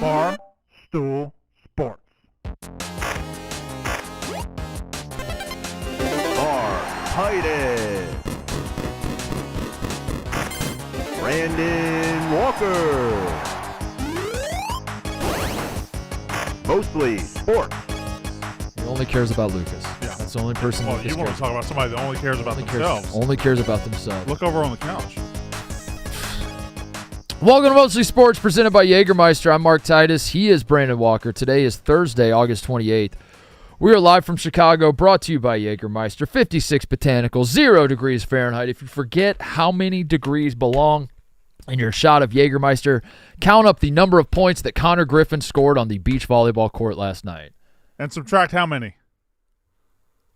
Bar Stool Sports. Titus, Brandon Walker. Mostly sports. He only cares about Lucas. Yeah. That's the only person. Well, Lucas you want cares to talk about somebody that only cares about themselves. Only cares about themselves. Look over on the couch. Welcome to Mostly Sports, presented by Jägermeister. I'm Mark Titus. He is Brandon Walker. Today is Thursday, August 28th. We are live from Chicago, brought to you by Jägermeister. 56 Botanicals, 0 degrees Fahrenheit. If you forget how many degrees belong in your shot of Jägermeister, count up the number of points that Connor Griffin scored on the beach volleyball court last night. And subtract how many?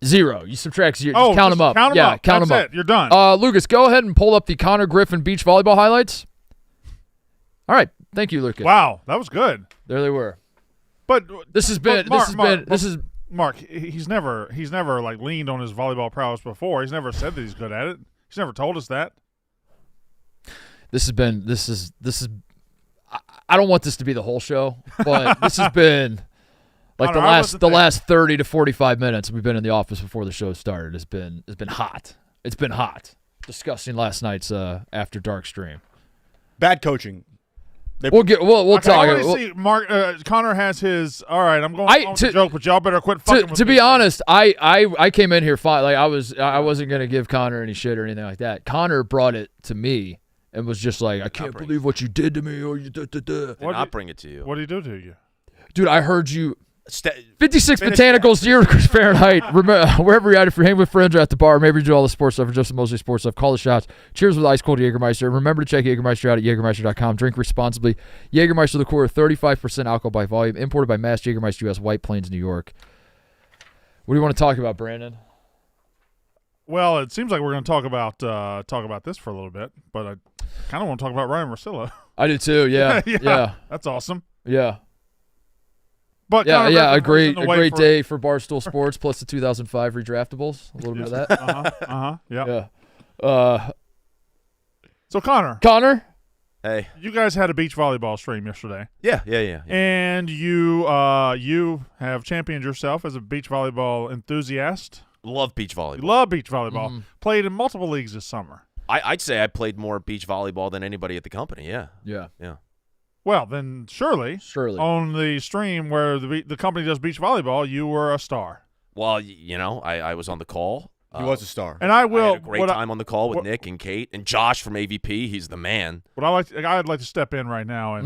0. You subtract 0. Oh, just count them up. Count them yeah, up. count That's them up. it. You're done. Lucas, go ahead and pull up the Connor Griffin beach volleyball highlights. All right. Thank you, Lucas. Wow, that was good. There they were. But Mark, he's never like leaned on his volleyball prowess before. He's never said that he's good at it. He's never told us that. This is I don't want this to be the whole show, but this has been like the last 30 to 45 minutes we've been in the office before the show started. It's been hot. It's been hot. Discussing last night's after dark stream. Bad coaching. We'll talk. See, Mark, Connor has his. All right, I'm going on with the joke, but y'all better quit fucking with me. To be honest, I came in here fine. Like I wasn't gonna give Connor any shit or anything like that. Connor brought it to me and was just like, I can't believe what you did to me. Or you did. Not bring it to you. What did he do to you, dude? I heard you. 56 Botanicals, 0 degrees Fahrenheit. Remember, wherever you're at, if you're hanging with friends or at the bar, maybe you do all the sports stuff or just the mostly sports stuff. Call the shots. Cheers with ice cold Jägermeister. Remember to check Jägermeister out at Jägermeister.com. Drink responsibly. Jägermeister liqueur, 35% alcohol by volume. Imported by Mass Jägermeister U.S., White Plains, New York. What do you want to talk about, Brandon? Well, it seems like we're going to talk about this for a little bit, but I kind of want to talk about Ryen Russillo. I do too. Yeah. yeah. That's awesome. Yeah. But a great day for Barstool Sports plus the 2005 redraftables. A little bit of that. Yeah. So Connor. Hey. You guys had a beach volleyball stream yesterday. Yeah. And you have championed yourself as a beach volleyball enthusiast. Love beach volleyball. You love beach volleyball. Mm-hmm. Played in multiple leagues this summer. I'd say I played more beach volleyball than anybody at the company. Yeah. Well, then surely on the stream where the company does beach volleyball, you were a star. Well, I was on the call. He was a star. And I had a great time on the call with Nick and Kate and Josh from AVP. He's the man. But I'd like to step in right now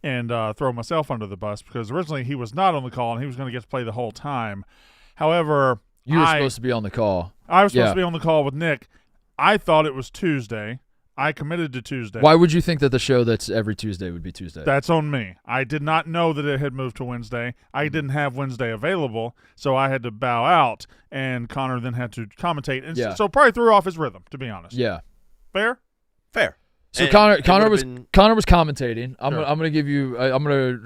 and throw myself under the bus because originally he was not on the call and he was going to get to play the whole time. However, you were supposed to be on the call. I was supposed to be on the call with Nick. I thought it was Tuesday. I committed to Tuesday. Why would you think that the show that's every Tuesday would be Tuesday? That's on me. I did not know that it had moved to Wednesday. I didn't have Wednesday available, so I had to bow out, and Connor then had to commentate. And so probably threw off his rhythm, to be honest. Yeah. Fair? So Connor was commentating. I'm gonna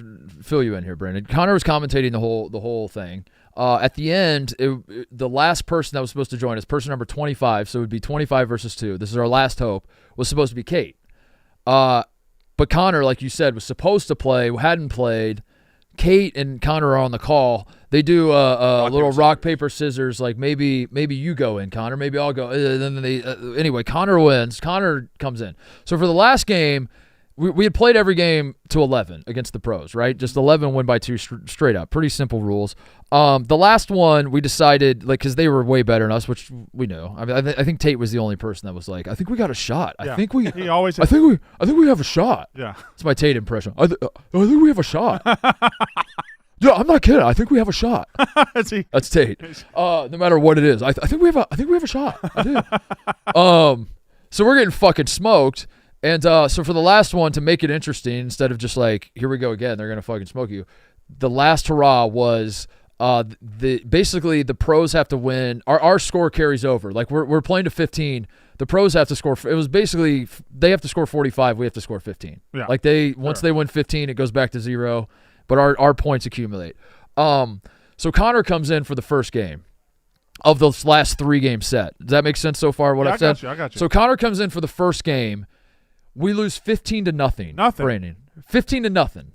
fill you in here, Brandon. Connor was commentating the whole thing. At the end, the last person that was supposed to join us, person number 25, so it would be 25 versus 2. This is our last hope. Was supposed to be Kate. But Connor, like you said, was supposed to play, hadn't played. Kate and Connor are on the call. They do a little rock, paper, scissors. Like maybe you go in, Connor. Maybe I'll go. Anyway, Connor wins. Connor comes in. So for the last game, we had played every game to 11 against the pros, right? Just 11 win by 2 straight up. Pretty simple rules. The last one we decided, like, because they were way better than us, which we knew. I mean, I think Tate was the only person that was like, I think we got a shot. Yeah. I think we have a shot. Yeah, it's my Tate impression. I think we have a shot. Yeah, I'm not kidding. I think we have a shot. That's Tate. No matter what it is, I think we have a shot. I do. So we're getting fucking smoked. And so for the last one, to make it interesting, instead of just like, here we go again, they're going to fucking smoke you, the last hurrah was basically the pros have to win. Our score carries over. Like we're playing to 15. The pros have to score. It was basically they have to score 45. We have to score 15. Yeah. Like once they win 15, it goes back to 0. But our points accumulate. So Connor comes in for the first game of the last 3-game set. Does that make sense so far, what I've said? I got you. So Connor comes in for the first game. We lose 15-0. Nothing. Brandon. 15-0.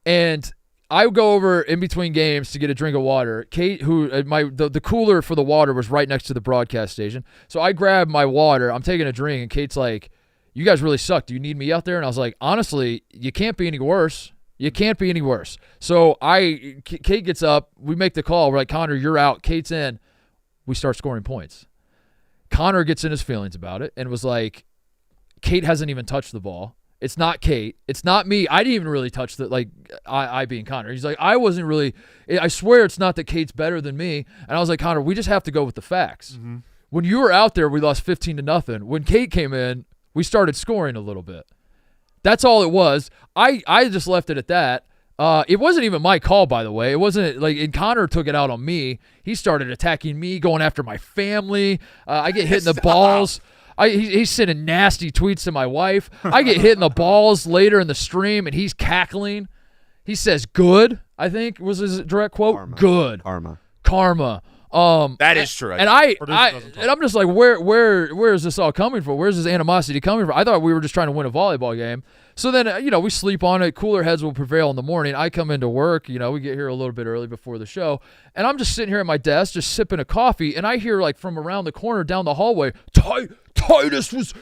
And I would go over in between games to get a drink of water. Kate, who the cooler for the water was right next to the broadcast station. So I grab my water. I'm taking a drink, and Kate's like, "You guys really suck. Do you need me out there?" And I was like, "Honestly, you can't be any worse. You can't be any worse." So Kate gets up. We make the call. We're like, "Connor, you're out. Kate's in." We start scoring points. Connor gets in his feelings about it and was like, "Kate hasn't even touched the ball. It's not Kate. It's not me. I didn't even really touch the, like, I being Connor." He's like, "I wasn't really, I swear it's not that Kate's better than me." And I was like, "Connor, we just have to go with the facts." Mm-hmm. When you were out there, we lost 15-0. When Kate came in, we started scoring a little bit. That's all it was. I just left it at that. It wasn't even my call, by the way. It wasn't like, and Connor took it out on me. He started attacking me, going after my family. I get hit in the balls. He's sending nasty tweets to my wife. I get hit in the balls later in the stream, and he's cackling. He says, "Good," I think was his direct quote. Karma. Good. Karma. That is true. And I'm just like, where is this all coming from? Where's this animosity coming from? I thought we were just trying to win a volleyball game. So then, we sleep on it. Cooler heads will prevail in the morning. I come into work. We get here a little bit early before the show. And I'm just sitting here at my desk, just sipping a coffee. And I hear, like, from around the corner down the hallway, Titus was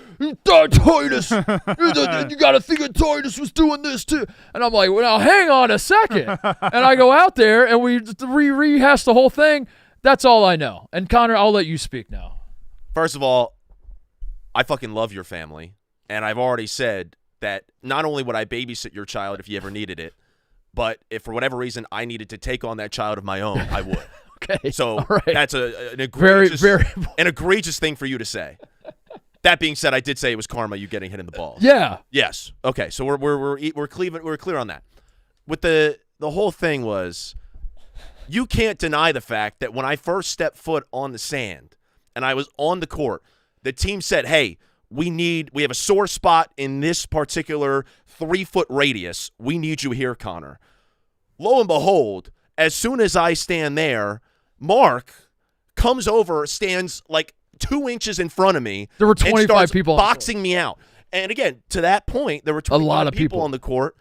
Titus. You got to think that Titus was doing this too. And I'm like, well, now hang on a second. And I go out there and we rehash the whole thing. That's all I know. And Connor, I'll let you speak now. First of all, I fucking love your family. And I've already said that not only would I babysit your child if you ever needed it, but if for whatever reason I needed to take on that child of my own, I would. Okay. So right. That's an egregious, very an egregious thing for you to say. That being said, I did say it was karma, you getting hit in the balls. Yeah. Yes. Okay. So we're clear on that. With the whole thing was, you can't deny the fact that when I first stepped foot on the sand and I was on the court, the team said, "Hey, we have a sore spot in this particular 3-foot radius. We need you here, Connor." Lo and behold, as soon as I stand there, Mark comes over, stands like 2 inches in front of me. There were and 25 starts people boxing me out. And again, to that point, there were 25 a lot of people on the court.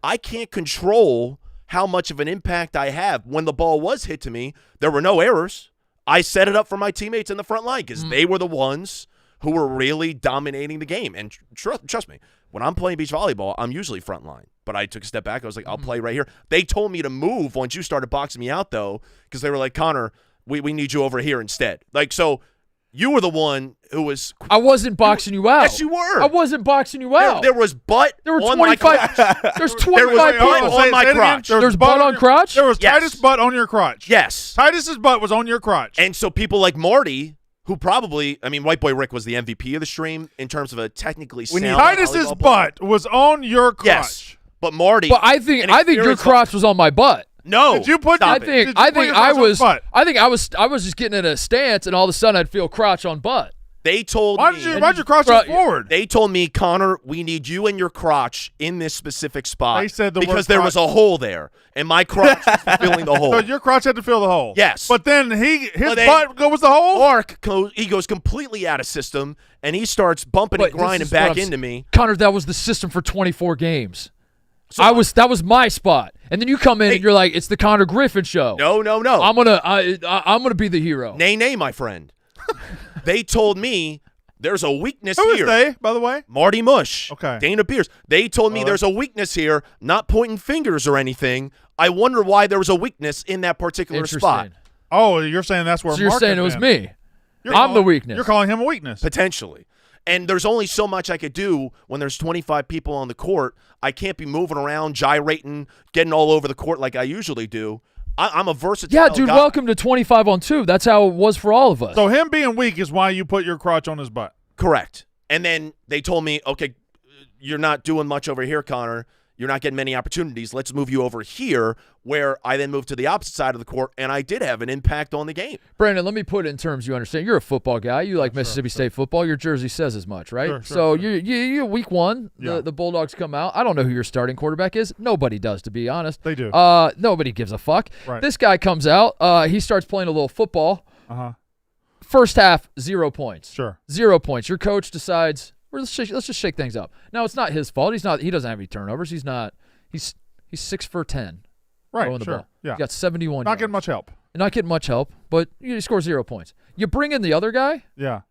I can't control how much of an impact I have. When the ball was hit to me, there were no errors. I set it up for my teammates in the front line because they were the ones who were really dominating the game. And trust me, when I'm playing beach volleyball, I'm usually front line. But I took a step back. I was like, I'll play right here. They told me to move once you started boxing me out, though, because they were like, "Connor, we need you over here instead." Like, so you were the one who was. I wasn't boxing you out. Yes, you were. I wasn't boxing you out. There was butt. There were on 25. There's 25 people on my crotch. There's butt on crotch? There was Yes. Titus' butt on your crotch. Yes. Titus's butt was on your crotch. And so people like Marty, who probably, White Boy Rick was the MVP of the stream in terms of a technically sound Titus's volleyball player. butt was on your crotch. Yes. But Marty. But I think your crotch was on my butt. No. Did you put? Stop Did it. you I put think your I crotch on was. butt? I was just getting in a stance, and all of a sudden I'd feel crotch on butt. They told Why'd me. your crotch go forward? They told me, "Connor, we need you and your crotch in this specific spot." They said the because word there was a hole there, and my crotch was filling the hole. So your crotch had to fill the hole. Yes. But then his butt was the hole. Mark, he goes completely out of system, and he starts bumping and grinding back into me. Connor, that was the system for 24 games. So that was my spot, and then you come in and you're like, "It's the Connor Griffin show." No. I'm gonna be the hero. Nay, my friend. They told me there's a weakness Who here. is they, by the way? Marty Mush. Okay. Dana Pierce. They told me there's a weakness here, not pointing fingers or anything. I wonder why there was a weakness in that particular spot. Oh, you're saying that's where So you're Mark saying had it was been. me. You're I'm the weakness. You're calling him a weakness. Potentially. And there's only so much I could do when there's 25 people on the court. I can't be moving around, gyrating, getting all over the court like I usually do. I'm a versatile Yeah, dude, guy. welcome to 25 on 2. That's how it was for all of us. So him being weak is why you put your crotch on his butt. Correct. And then they told me, "Okay, you're not doing much over here, Connor. You're not getting many opportunities. Let's move you over here," where I then moved to the opposite side of the court, and I did have an impact on the game. Brandon, let me put it in terms you understand. You're a football guy. You like Mississippi State football. Your jersey says as much, right? Sure, so you're week 1. The Bulldogs come out. I don't know who your starting quarterback is. Nobody does, to be honest. They do. Nobody gives a fuck. Right. This guy comes out. He starts playing a little football. Uh-huh. First half, 0 points. Sure. 0 points. Your coach decides, let's just shake things up. Now, it's not his fault. He doesn't have any turnovers. He's 6 for 10. Right, throwing the sure. ball. Yeah. He got 71 Not yards. getting much help. Not getting much help, but he scores 0 points. You bring in the other guy, Yeah.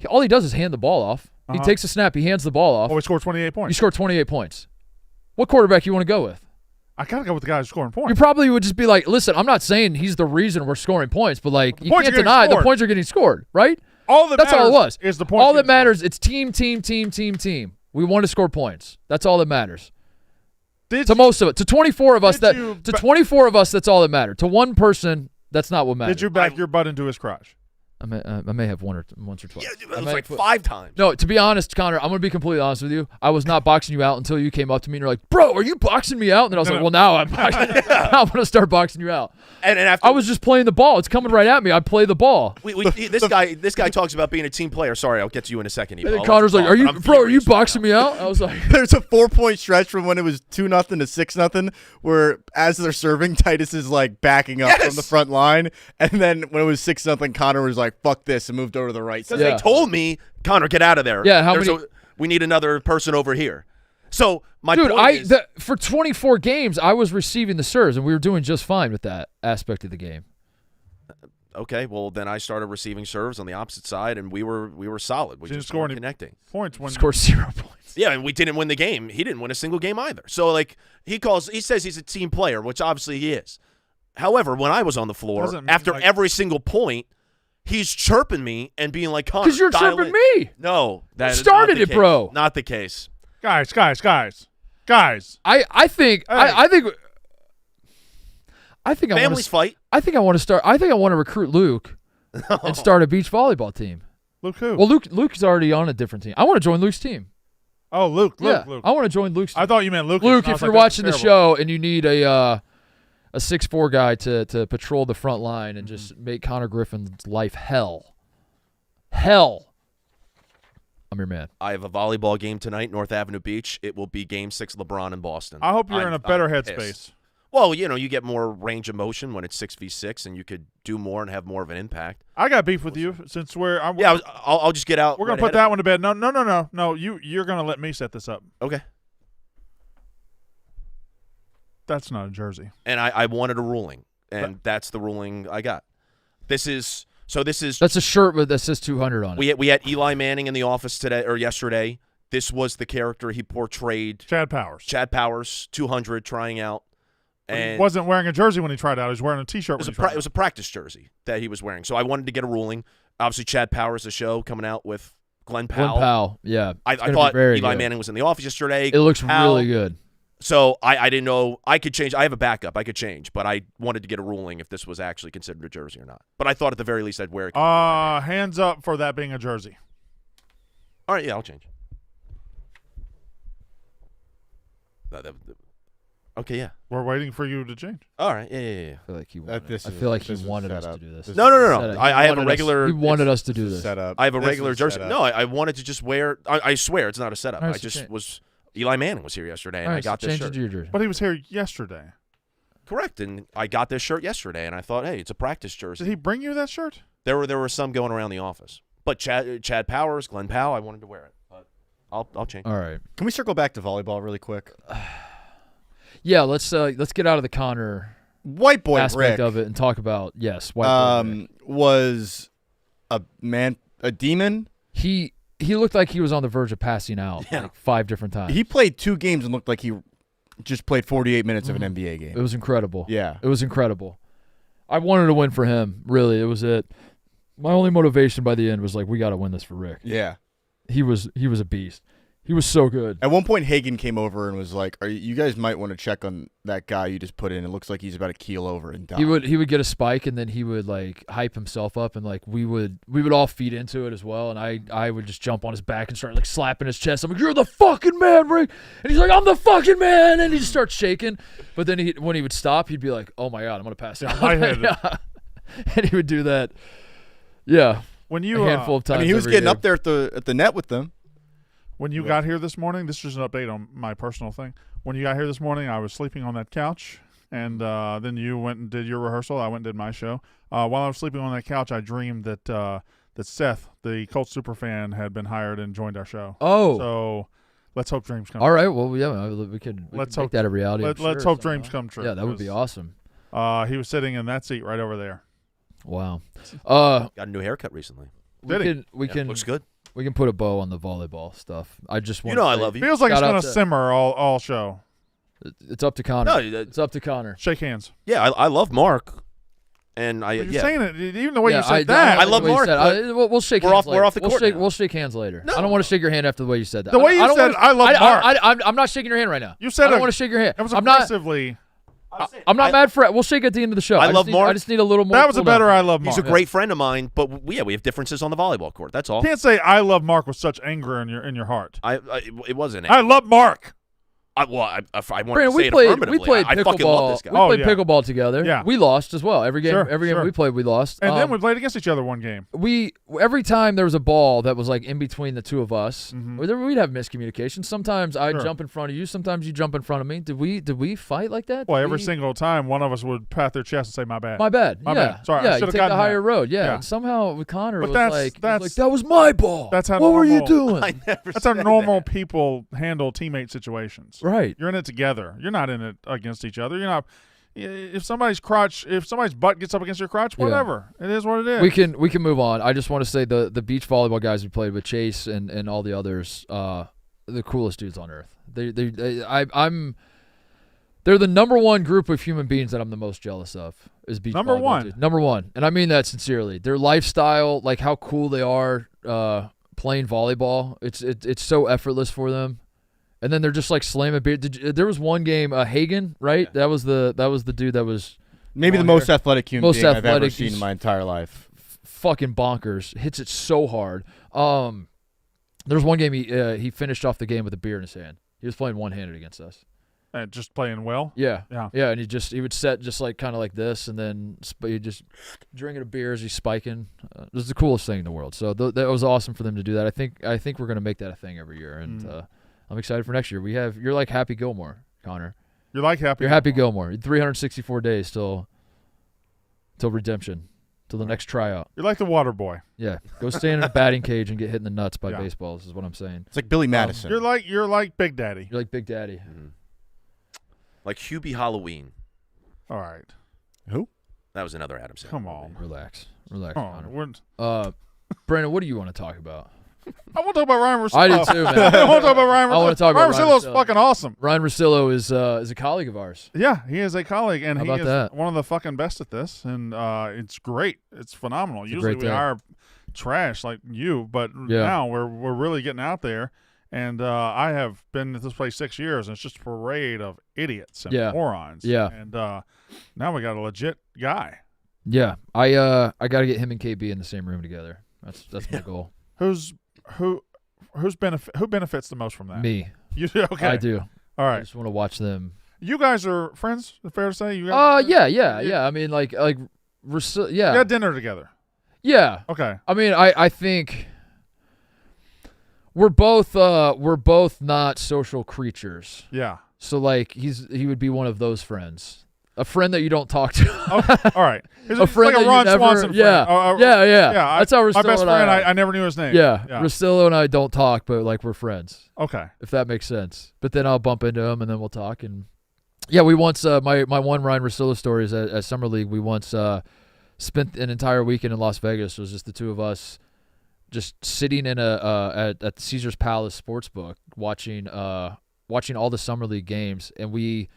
all he does is hand the ball off. He takes a snap, he hands the ball off. Oh, he scored 28 points. You score 28 points. What quarterback you want to go with? I got to go with the guy who's scoring points. You probably would just be like, listen, I'm not saying he's the reason we're scoring points, but like you points can't are getting deny the scored. points are getting scored, right? All that That's all it was. Is the points all that getting matters, it's team. We want to score points. That's all that matters. To most of it. To 24 of us, 24 of us, that's all that mattered. To one person, that's not what matters. Did you back your butt into his crotch? I may have once or twice. Yeah, it was like 5 times. No, to be honest, Connor, I'm going to be completely honest with you. I was not boxing you out until you came up to me and you're like, bro, are you boxing me out? And then I was like, well, now I'm boxing now I'm going to start boxing you out. And after I was just playing the ball. It's coming right at me. I play the ball. This guy talks about being a team player. Sorry, I'll get to you in a second. And then Connor's like, are you boxing me out? I was like, There's a 4-point stretch from when it was 2-0 to 6-0, where as they're serving, Titus is like backing up from the front line, and then when it was 6-0, Connor was like, "Fuck this," and moved over to the right side. Because they told me, Connor, get out of there. Yeah, we need another person over here. So my dude, point is, for 24 games, I was receiving the serves, and we were doing just fine with that aspect of the game. okay, well then I started receiving serves on the opposite side, and we were solid. We Didn't just score weren't any connecting. Points when Scored 0 points. Yeah, and we didn't win the game. He didn't win a single game either. So like he says he's a team player, which obviously he is. However, when I was on the floor, after every single point, he's chirping me and being like, "Connor, Because you're dial chirping in." me. No, that is started not the it, case. bro. Not the case. guys. I think Families fight. I think I want to recruit Luke and start a beach volleyball team. Luke who? Well, Luke's already on a different team. I want to join Luke's team. Oh, Luke. I want to join Luke's team. I thought you meant Luke. Luke, if you're watching the show and you need a 6'4" guy to patrol the front line and just make Connor Griffin's life hell. I'm your man. I have a volleyball game tonight, North Avenue Beach. It will be Game 6 LeBron in Boston. I hope you're in a better I'm headspace. pissed. Well, you get more range of motion when it's 6v6, and you could do more and have more of an impact. I got beef with you since I'll just get out. We're gonna put that one to bed. No. You're gonna let me set this up. Okay. That's not a jersey. And I wanted a ruling, and that's the ruling I got. This is That's a shirt that says 200 on it. we had Eli Manning in the office today or yesterday. This was the character he portrayed. Chad Powers, 200 trying out. And he wasn't wearing a jersey when he tried out. He was wearing a T-shirt. It was a practice jersey that he was wearing. So I wanted to get a ruling. Obviously, Chad Powers, the show coming out with Glenn Powell. Yeah. I thought Eli good. Manning was in the office yesterday. It looks Powell. really good. So I didn't know I could change. I have a backup. I could change, but I wanted to get a ruling if this was actually considered a jersey or not. But I thought at the very least I'd wear it. Hands up for that being a jersey. All right, yeah, I'll change. Okay, yeah. We're waiting for you to change. All right, yeah. I feel like he wanted us to do this. No. I have a regular. He wanted us to do this. Setup. I have a regular jersey. No, I wanted to just wear. I swear it's not a setup. All right, I just was. Eli Manning was here yesterday, and I got this change shirt. it to your jersey. But he was here yesterday. Correct, and I got this shirt yesterday, and I thought, hey, it's a practice jersey. Did he bring you that shirt? There were some going around the office, but Chad Powers, Glenn Powell, I wanted to wear it. But I'll change. All right. Can we circle back to volleyball really quick? Yeah, let's get out of the Connor White boy aspect Rick of it and talk about white boy Rick. Was a demon. He looked like he was on the verge of passing out like 5 different times. He played 2 games and looked like he just played 48 minutes of an NBA game. It was incredible. Yeah. It was incredible. I wanted to win for him, really. It was it. My only motivation by the end was like, we got to win this for Rick. Yeah. He was a beast. He was so good. At one point, Hagen came over and was like, you guys might want to check on that guy you just put in. It looks like he's about to keel over and die. He would get a spike, and then he would like hype himself up, and like we would all feed into it as well. And I would just jump on his back and start like slapping his chest. I'm like, you're the fucking man, Rick. And he's like, I'm the fucking man. And he just starts shaking. But then when he would stop, he'd be like, oh my God, I'm going to pass out. Yeah. And he would do that. Yeah. When you a handful of times. he was every getting year. up there at the net with them. When you got here this morning, this is an update on my personal thing. When you got here this morning, I was sleeping on that couch, and then you went and did your rehearsal. I went and did my show. While I was sleeping on that couch, I dreamed that Seth, the Colts superfan, had been hired and joined our show. Oh. So Let's hope dreams come. All right. Well, yeah, we could Let's make hope- that a reality. Let's hope dreams come true. Yeah, that would be awesome. He was sitting in that seat right over there. Wow. Got a new haircut recently. We can Looks good. We can put a bow on the volleyball stuff. I just want I love you. Feels like it's Shout out going to to- simmer all show. It's up to Connor. No, it's up to Connor. Shake hands. Yeah, I love Mark, and You're saying it even the way you Yeah, said that. I love the way you Mark, said it. We'll shake we're hands off- later. we're off the court now. We'll shake hands later. No. I don't want to shake your hand after the way you said that. The way you don't said, wanna- I love Mark. I'm not shaking your hand right now. You said I don't it- want to shake your hand. It was I'm not. aggressively. I'm not mad for it. We'll shake at the end of the show. I love Mark. I just need a little more. That was a cool better down. I love Mark. He's a great friend of mine, but we have differences on the volleyball court. That's all. You can't say I love Mark with such anger in your heart. It wasn't. I love Mark. I wanted Brandon, to say it affirmatively. we played I fucking love this guy. We played yeah. pickleball together. Yeah. We lost as well. Every game Sure. we played, we lost. And then we played against each other one game. Every time there was a ball that was like in between the two of us, Mhm. we'd have miscommunication. Sometimes I'd Sure. jump in front of you. Sometimes you jump in front of me. Did we fight like that? Well, Did every we- single time, one of us would pat their chest and say, "My bad." My bad. My yeah. bad. Sorry, I Yeah, you should've take gotten the higher that. road. Yeah. Yeah. And somehow with Connor, But it was that's- like, that's- that was my ball. That's how what were you normal- doing? I never That's how said normal that. people handle teammate situations. Right. You're in it together. You're not in it against each other. You're not. If somebody's butt gets up against your crotch, whatever. It is what it is. We can move on. I just want to say the beach volleyball guys we played with, Chase and all the others, the coolest dudes on earth. They're the number one group of human beings that I'm the most jealous of. Is beach Number volleyball one. dudes. Number one, and I mean that sincerely. Their lifestyle, like how cool they are playing volleyball. It's so effortless for them. And then they're just like slamming beer. There was one game, Hagen, right? Yeah. That was the dude that was Maybe the on most here. athletic human Most being I've ever athletic, seen in he's- my entire life. fucking bonkers. Hits it so hard. There's one game he finished off the game with a beer in his hand. He was playing one-handed against us. And just playing well. Yeah. Yeah. Yeah, and he would set just like kind of like this, and then he just drinking a beer as he's spiking. It was the coolest thing in the world. So that was awesome for them to do that. I think we're gonna make that a thing every year, and I'm excited for next year. You're like Happy Gilmore, Connor. You're like Happy. You're Happy Gilmore. 364 days till redemption, till the next tryout. You're like the water boy. Yeah, go stand in a batting cage and get hit in the nuts by Yeah. baseballs is what I'm saying. It's like Billy Madison. You're like Big Daddy. You're like Big Daddy. Mm-hmm. Like Hubie Halloween. All right. Who? That was another Adam Sandler. Come on. Relax, Come Connor. on. Brandon, what do you want to talk about? I want to talk about Ryen Russillo. I did too, man. I want to talk about Ryen Russillo. I want to talk about Ryen Ryen Russillo's Russillo. fucking awesome. Ryen Russillo is a colleague of ours. Yeah, he is a colleague, and How he about is that? one of the fucking best at this, and it's great. It's phenomenal. a Usually great we day. hire trash like you, but Yeah. now we're really getting out there. And I have been at this place 6 years, and it's just a parade of idiots and Yeah. morons. Yeah. And now we got a legit guy. Yeah, I got to get him and KB in the same room together. That's my goal. Who benefits the most from that? Me, You okay? I do. All I right. just want to watch them. You guys are friends. Is it fair to say? You guys? Yeah. I mean, like Russillo. You Yeah, had dinner together. yeah. Okay. I mean, I think we're both not social creatures. Yeah. So like he would be one of those friends, a friend that you don't talk to. All right. He's A friend like that a Ron you never, Swanson friend. yeah, yeah. Yeah. That's how Russillo my best and friend. I I never knew his name. yeah, Yeah. Russillo and I don't talk, but like we're friends, Okay. if that makes sense. But then I'll bump into him and then we'll talk. And yeah, we once my one Ryen Russillo story is at Summer League. We once spent an entire weekend in Las Vegas. It was just the two of us, just sitting in at the Caesar's Palace Sportsbook, watching all the Summer League games, and we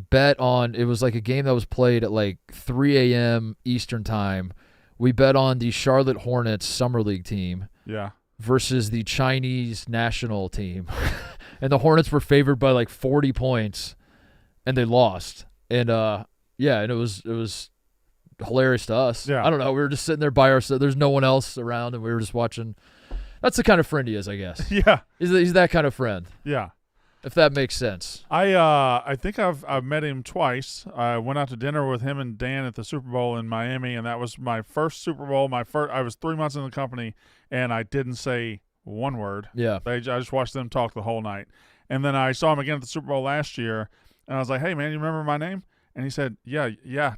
bet on, it was like a game that was played at like 3 a.m. Eastern time. We bet on the Charlotte Hornets Summer League team Yeah. versus the Chinese national team. And the Hornets were favored by like 40 points and they lost. And and it was hilarious to us. Yeah. I don't know. We were just sitting there by ourselves. There's no one else around and we were just watching. That's the kind of friend he is, I guess. Yeah. He's that kind of friend, Yeah. if that makes sense. I think I've met him twice. I went out to dinner with him and Dan at the Super Bowl in Miami, and that was my first Super Bowl. I was 3 months in the company, and I didn't say one word. Yeah. I just watched them talk the whole night. And then I saw him again at the Super Bowl last year, and I was like, "Hey, man, you remember my name?" And he said, "Yeah,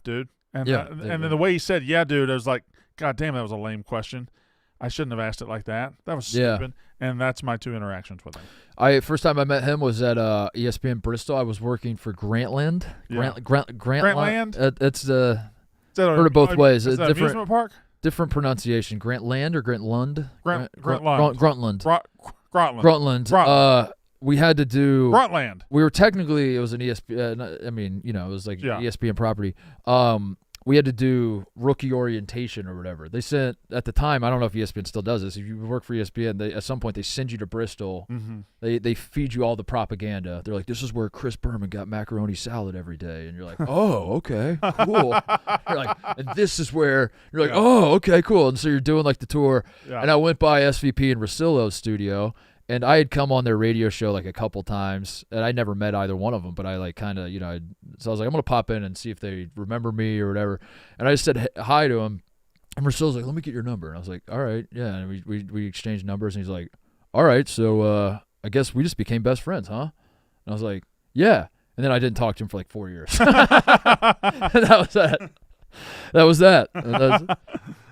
dude." And Yeah, and then the way he said, "Yeah, dude," I was like, "God damn, that was a lame question. I shouldn't have asked it like that. That was Yeah. stupid." And that's my 2 interactions with him. First time I met him was at ESPN Bristol. I was working for Grantland. Yeah. Grantland. It's Heard it both ways. Is that Different amusement park? different pronunciation. Grantland or Grantland? Gruntland. Gruntland. Gruntland. Gruntland. We had to do. Gruntland. We were technically, it was an ESPN. I mean, it was like ESPN property. We had to do rookie orientation or whatever. They sent, at the time, I don't know if ESPN still does this. If you work for ESPN, at some point they send you to Bristol. Mm-hmm. They feed you all the propaganda. They're like, this is where Chris Berman got macaroni salad every day. And you're like, oh, okay, cool. You're like, and this is where, you're like, oh, okay, cool. And so you're doing like the tour. Yeah. And I went by SVP and Russillo's studio. And I had come on their radio show like a couple times, and I never met either one of them, but I like kind of, so I was like, I'm going to pop in and see if they remember me or whatever. And I just said hi to him, and Russillo's like, let me get your number. And I was like, all right, yeah. And we exchanged numbers, and he's like, all right, so I guess we just became best friends, huh? And I was like, yeah. And then I didn't talk to him for like 4 years. And that was that. That was that.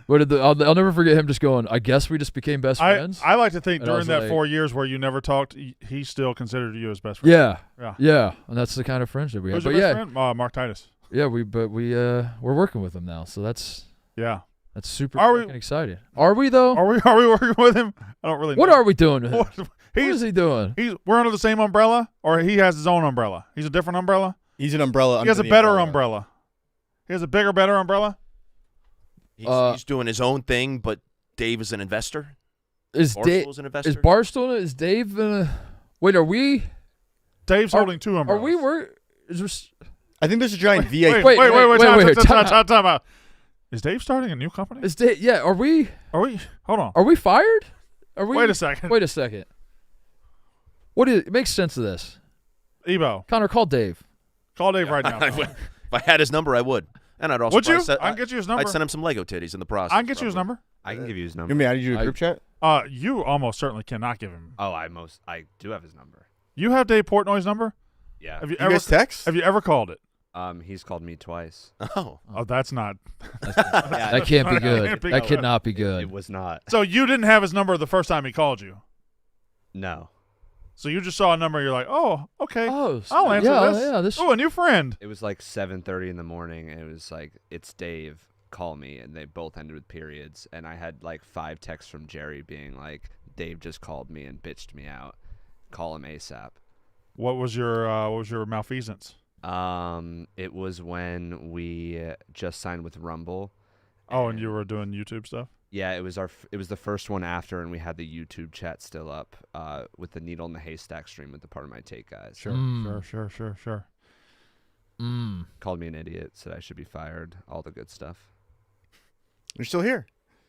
I'll never forget him just going, I guess we just became best friends. I like to think and during that 4 years where you never talked, he still considered you his best friend. Yeah. And that's the kind of friendship we have. Who's your best friend? Mark Titus. Yeah, we're working with him now, so that's super fucking exciting. Are we though? Are we working with him? I don't really know. What are we doing with him? What is he doing? We're under the same umbrella, or he has his own umbrella. He's a different umbrella. He's an umbrella. He has a better umbrella. He has a bigger, better umbrella. He's doing his own thing, but Dave is an investor. Is Barstool? Is Dave? Wait, are we? Dave's holding 2 umbrellas. Are we? I think there's a giant VIP. Wait. Time out. Is Dave starting a new company? Is Dave? Yeah. Are we? Hold on. Are we fired? Are we? Wait a second. What is? Make sense of this. Ebo. Connor, call Dave. Call Dave right now. If I had his number, I would. And I'd also would you? I can get you his number. I'd send him some Lego titties in the process. I can get you his number. I can give you his number. You mean I need you to group chat? You almost certainly cannot give him. Oh, I do have his number. You have Dave Portnoy's number? Yeah. Have you ever guys text? Have you ever called it? He's called me twice. Oh, that's not. That can't be good. That cannot be good. It was not. So you didn't have his number the first time he called you? No. So you just saw a number, you're like, oh, okay. Oh, I'll answer this. Yeah, Oh, a new friend. It was like 7:30 in the morning, and it was like, it's Dave, call me, and they both ended with periods. And I had like 5 texts from Jerry being like, Dave just called me and bitched me out. Call him ASAP. What was your malfeasance? It was when we just signed with Rumble. Oh, and you were doing YouTube stuff? Yeah, it was the first one after, and we had the YouTube chat still up with the Needle in the Haystack stream with the Part of My Take guys. Sure. Called me an idiot, said I should be fired, all the good stuff. You're still here.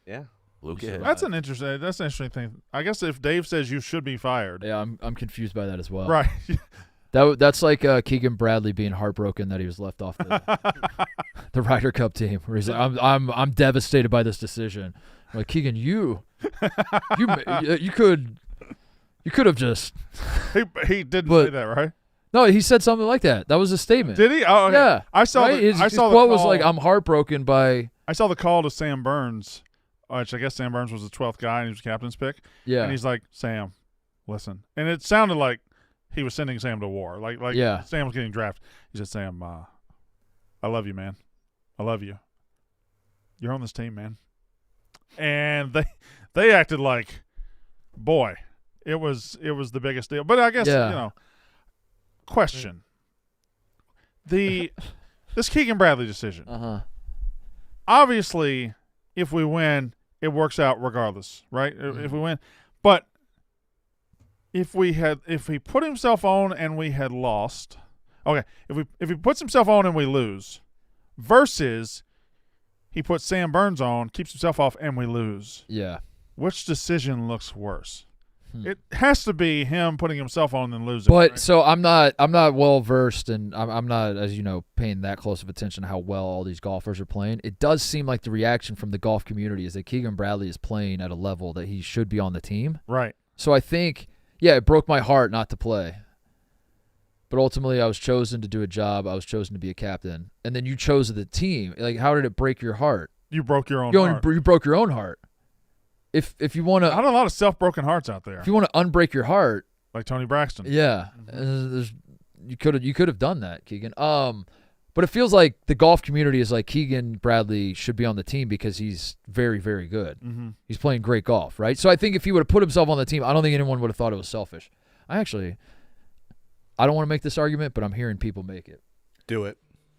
Yeah. That's an interesting thing. I guess if Dave says you should be fired. Yeah, I'm confused by that as well. Right. That's like Keegan Bradley being heartbroken that he was left off the Ryder Cup team. Where he's like, I'm devastated by this decision. I'm like, Keegan, you could have just. He didn't say that, right? No, he said something like that. That was a statement. Did he? Oh, okay. Yeah. I saw. Right? His the quote was like, "I'm heartbroken by." I saw the call to Sam Burns, which I guess Sam Burns was the 12th guy and he was captain's pick. Yeah. And he's like, Sam, listen, and it sounded like he was sending Sam to war. Like Sam was getting drafted. He said, Sam, I love you, man. I love you. You're on this team, man. And they acted like, boy, it was the biggest deal. But I guess question. This Keegan Bradley decision. Obviously, if we win, it works out regardless, right? Mm-hmm. If we win, but if he put himself on and we had lost, okay. If he puts himself on and we lose, versus he puts Sam Burns on, keeps himself off, and we lose. Yeah. Which decision looks worse? It has to be him putting himself on and losing. But right? So I'm not well versed, and I'm not, as you know, paying that close of attention to how well all these golfers are playing. It does seem like the reaction from the golf community is that Keegan Bradley is playing at a level that he should be on the team. Right. So I think, it broke my heart not to play. But ultimately, I was chosen to do a job. I was chosen to be a captain, and then you chose the team. Like, how did it break your heart? You broke your own heart. You broke your own heart. if you want Not to a lot of self-broken hearts out there, if you want to unbreak your heart, like Tony Braxton. yeah, you could have done that, Keegan. But it feels like the golf community is like Keegan Bradley should be on the team because he's very, very good. Mm-hmm. He's playing great golf, right? So I think if he would have put himself on the team, I don't think anyone would have thought it was selfish. I don't want to make this argument, but I'm hearing people make it. Do it.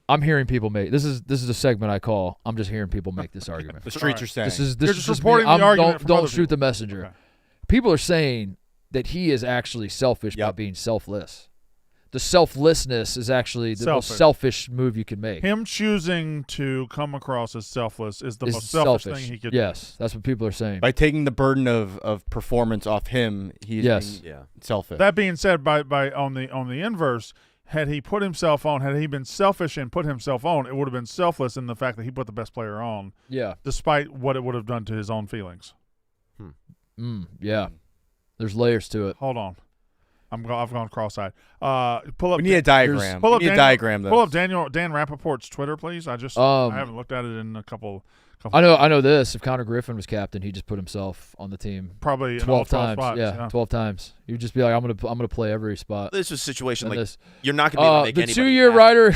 I'm hearing people make this is a segment I call. I'm just hearing people make this argument. The streets are saying. This is You're just just me. reporting the argument from Don't other shoot people. the messenger. Okay. People are saying that he is actually selfish by Yep. being selfless. The selflessness is actually the most selfish move you can make. Him choosing to come across as selfless is the Is most selfish thing he could do. Yes, that's what people are saying. By taking the burden of performance off him, he's Yes. being Yeah. selfish. That being said, by on the inverse, had he been selfish and put himself on, it would have been selfless in the fact that he put the best player on, Yeah. despite what it would have done to his own feelings. Yeah. There's layers to it. Hold on, I've gone cross-eyed. Pull up. we need a diagram. Pull We up need a Daniel- diagram, though. Pull up Dan Rappaport's Twitter, please. I haven't looked at it in a couple. I know this. If Connor Griffin was captain, he just put himself on the team Probably in all 12 12 times. spots. Yeah, 12 times. He would just be like, I'm gonna play every spot. This is a situation And like this. you're not going to be able to make The anybody 2-year happy. Ryder,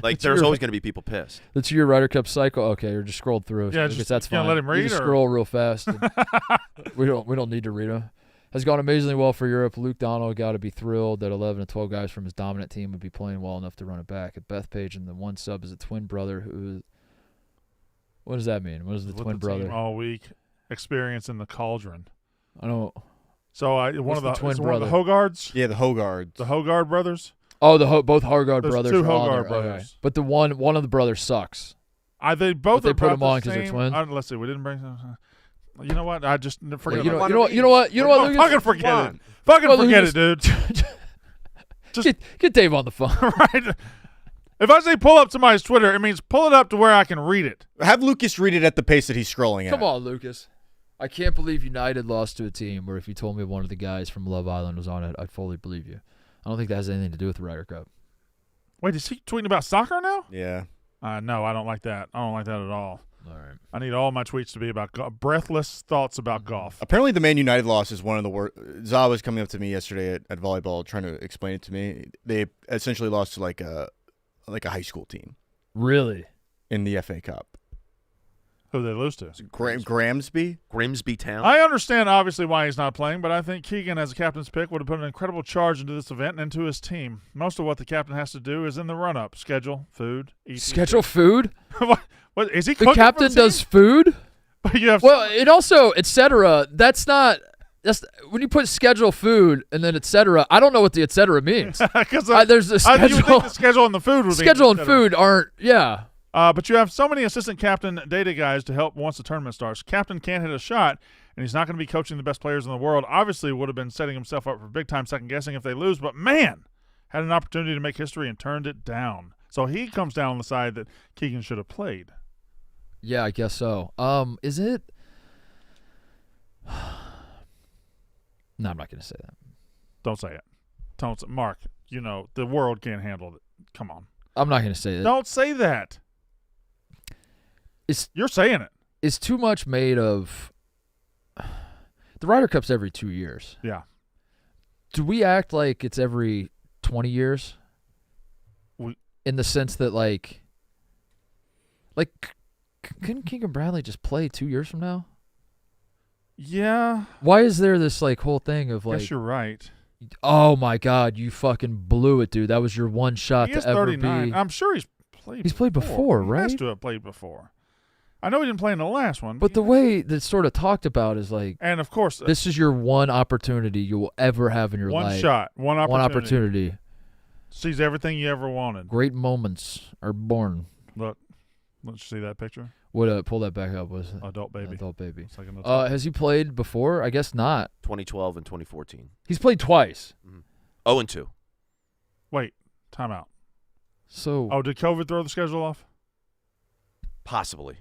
Like there's always going to be people pissed. the 2-year Ryder Cup cycle. Okay, or just scrolled through. Yeah, I guess just- that's you gonna fine. let him read, You just or- scroll real fast. and we don't need to read them. Has gone amazingly well for Europe. Luke Donald got to be thrilled that 11 and 12 guys from his dominant team would be playing well enough to run it back. At Bethpage and the one sub is a twin brother who. What does that mean? What is the With twin the team brother? all week, experience in the cauldron. I don't. So one What's of the the twin is one of the brother? Hogards, Yeah, the Hogards. the Hogard brothers. Oh, both Hargard There's brothers. two are on Hogard there. Okay. brothers. But the one of the brothers sucks. They both But they are put about them on the 'cause they're same- twins? Let's see. We didn't bring. You know what? I just forget. You about know it. what, Lucas? Fucking forget Come it. on. Fucking Well, forget Lucas- it, dude. Get Dave on the phone. Right. If I say pull up somebody's Twitter, it means pull it up to where I can read it. Have Lucas read it at the pace that he's scrolling at. Come on, Lucas. I can't believe United lost to a team where if you told me one of the guys from Love Island was on it, I'd fully believe you. I don't think that has anything to do with the Ryder Cup. Wait, is he tweeting about soccer now? Yeah. No, I don't like that. I don't like that at all. All right. I need all my tweets to be about breathless thoughts about golf. Apparently, the Man United loss is one of the worst. Za was coming up to me yesterday at volleyball trying to explain it to me. They essentially lost to like a high school team Really? in the FA Cup. Who they lose to? Gramsby? Grimsby Town. I understand, obviously, why he's not playing, but I think Keegan, as a captain's pick, would have put an incredible charge into this event and into his team. Most of what the captain has to do is in the run-up: schedule, food, eat. Schedule food? What is he? The cooking captain for the does food? team? You have Well, it also, etc. That's when you put schedule food and then etc. I don't know what the etc. means. because There's the you would think schedule. the schedule and the food would Schedule be and food aren't. Yeah. But you have so many assistant captain data guys to help once the tournament starts. Captain can't hit a shot, and he's not going to be coaching the best players in the world. Obviously, would have been setting himself up for big-time second-guessing if they lose, but man, had an opportunity to make history and turned it down. So he comes down on the side that Keegan should have played. Yeah, I guess so. Is it? No, I'm not going to say that. Don't say it. Don't say, Mark, the world can't handle it. Come on. I'm not going to say that. Don't say that. You're saying it. It's too much made of. The Ryder Cup's every 2 years. Yeah. Do we act like it's every 20 years? In the sense that, couldn't Keegan Bradley just play 2 years from now? Yeah. Why is there this whole thing of Guess you're right. oh my God, you fucking blew it, dude. That was your one shot He is to ever 39. be. I'm sure he's played. He's played before, He has right? to have played before. I know he didn't play in the last one, But the way that's sort of talked about is and of course, this is your one opportunity you will ever have in your one life. shot, one opportunity. One opportunity. Sees everything you ever wanted. Great moments are born. Look, let's see that picture. What pull that back up was Adult baby. Adult baby. It's like an Has he played before? I guess not. 2012 and 2014. He's played twice. 0-2. Wait, time out. So Did COVID throw the schedule off? Possibly.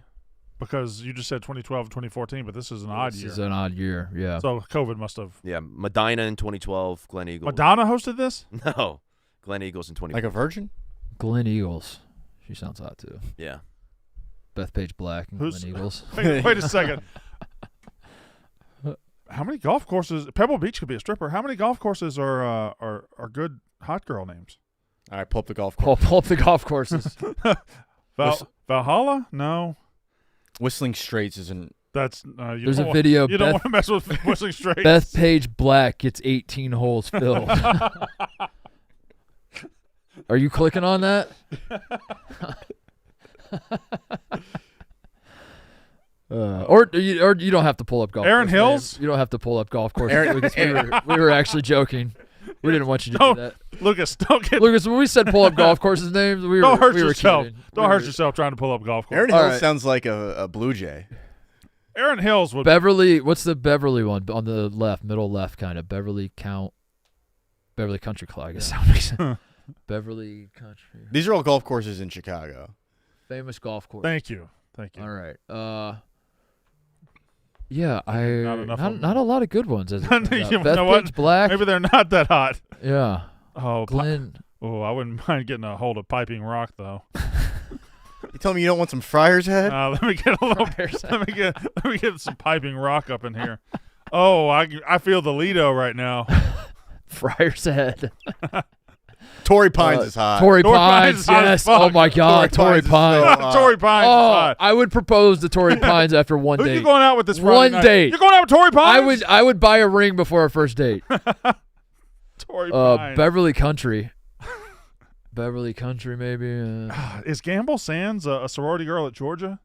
Because you just said 2012 and 2014, but this is an odd this year. is an odd year. Yeah. So COVID must have. Yeah, Medina in 2012, Glen Eagles. Madonna hosted this? No, Glen Eagles in 2014. Like a virgin? Glen Eagles. She sounds hot too. Yeah. Bethpage Black and Who's- Glen Eagles. Wait a second. How many golf courses? Pebble Beach could be a stripper. How many golf courses are good hot girl names? All right, pull up the golf course. Pull up the golf courses. Valhalla? No. Whistling Straits isn't. That's There's a video. You don't want to mess with Whistling Straits. Bethpage Black gets 18 holes filled. Are you clicking on that? Or you don't have to pull up golf. Aaron course Hills? names. You don't have to pull up golf courses. We were actually joking. We didn't want you to do that. Lucas, don't get. Lucas, when we said pull up golf courses names, don't hurt we were yourself. kidding. Don't hurt yourself trying to pull up golf courses. Aaron All Hills right. sounds like a Blue Jay. Aaron Hills would. Beverly, what's the Beverly one on the left, middle left kind of? Beverly Country Club, I guess that makes sense. Beverly Country. These are all golf courses in Chicago. Famous golf course. Thank you. All right. Yeah, Not not a lot of good ones. As it turns out. You know what? Bethpage Black. Maybe they're not that hot. Yeah. Oh, Glenn. I wouldn't mind getting a hold of Piping Rock though. You tell me you don't want some Friar's Head? Let me get a little. let me get some Piping Rock up in here. Oh, I feel the Lido right now. Friar's Head. Torrey Pines is hot. Torrey Torrey Pines Pines, is hot as yes. fuck. Oh my God, Torrey Pines is Pines. so hot. Torrey Pines. is Oh, hot. I would propose to Torrey Pines after one Who date. you going out with this Friday One night? date. You're going out with Torrey Pines? I would buy a ring before our first date. Torrey Pines. Beverly Country. Beverly Country, maybe. Is Gamble Sands a sorority girl at Georgia?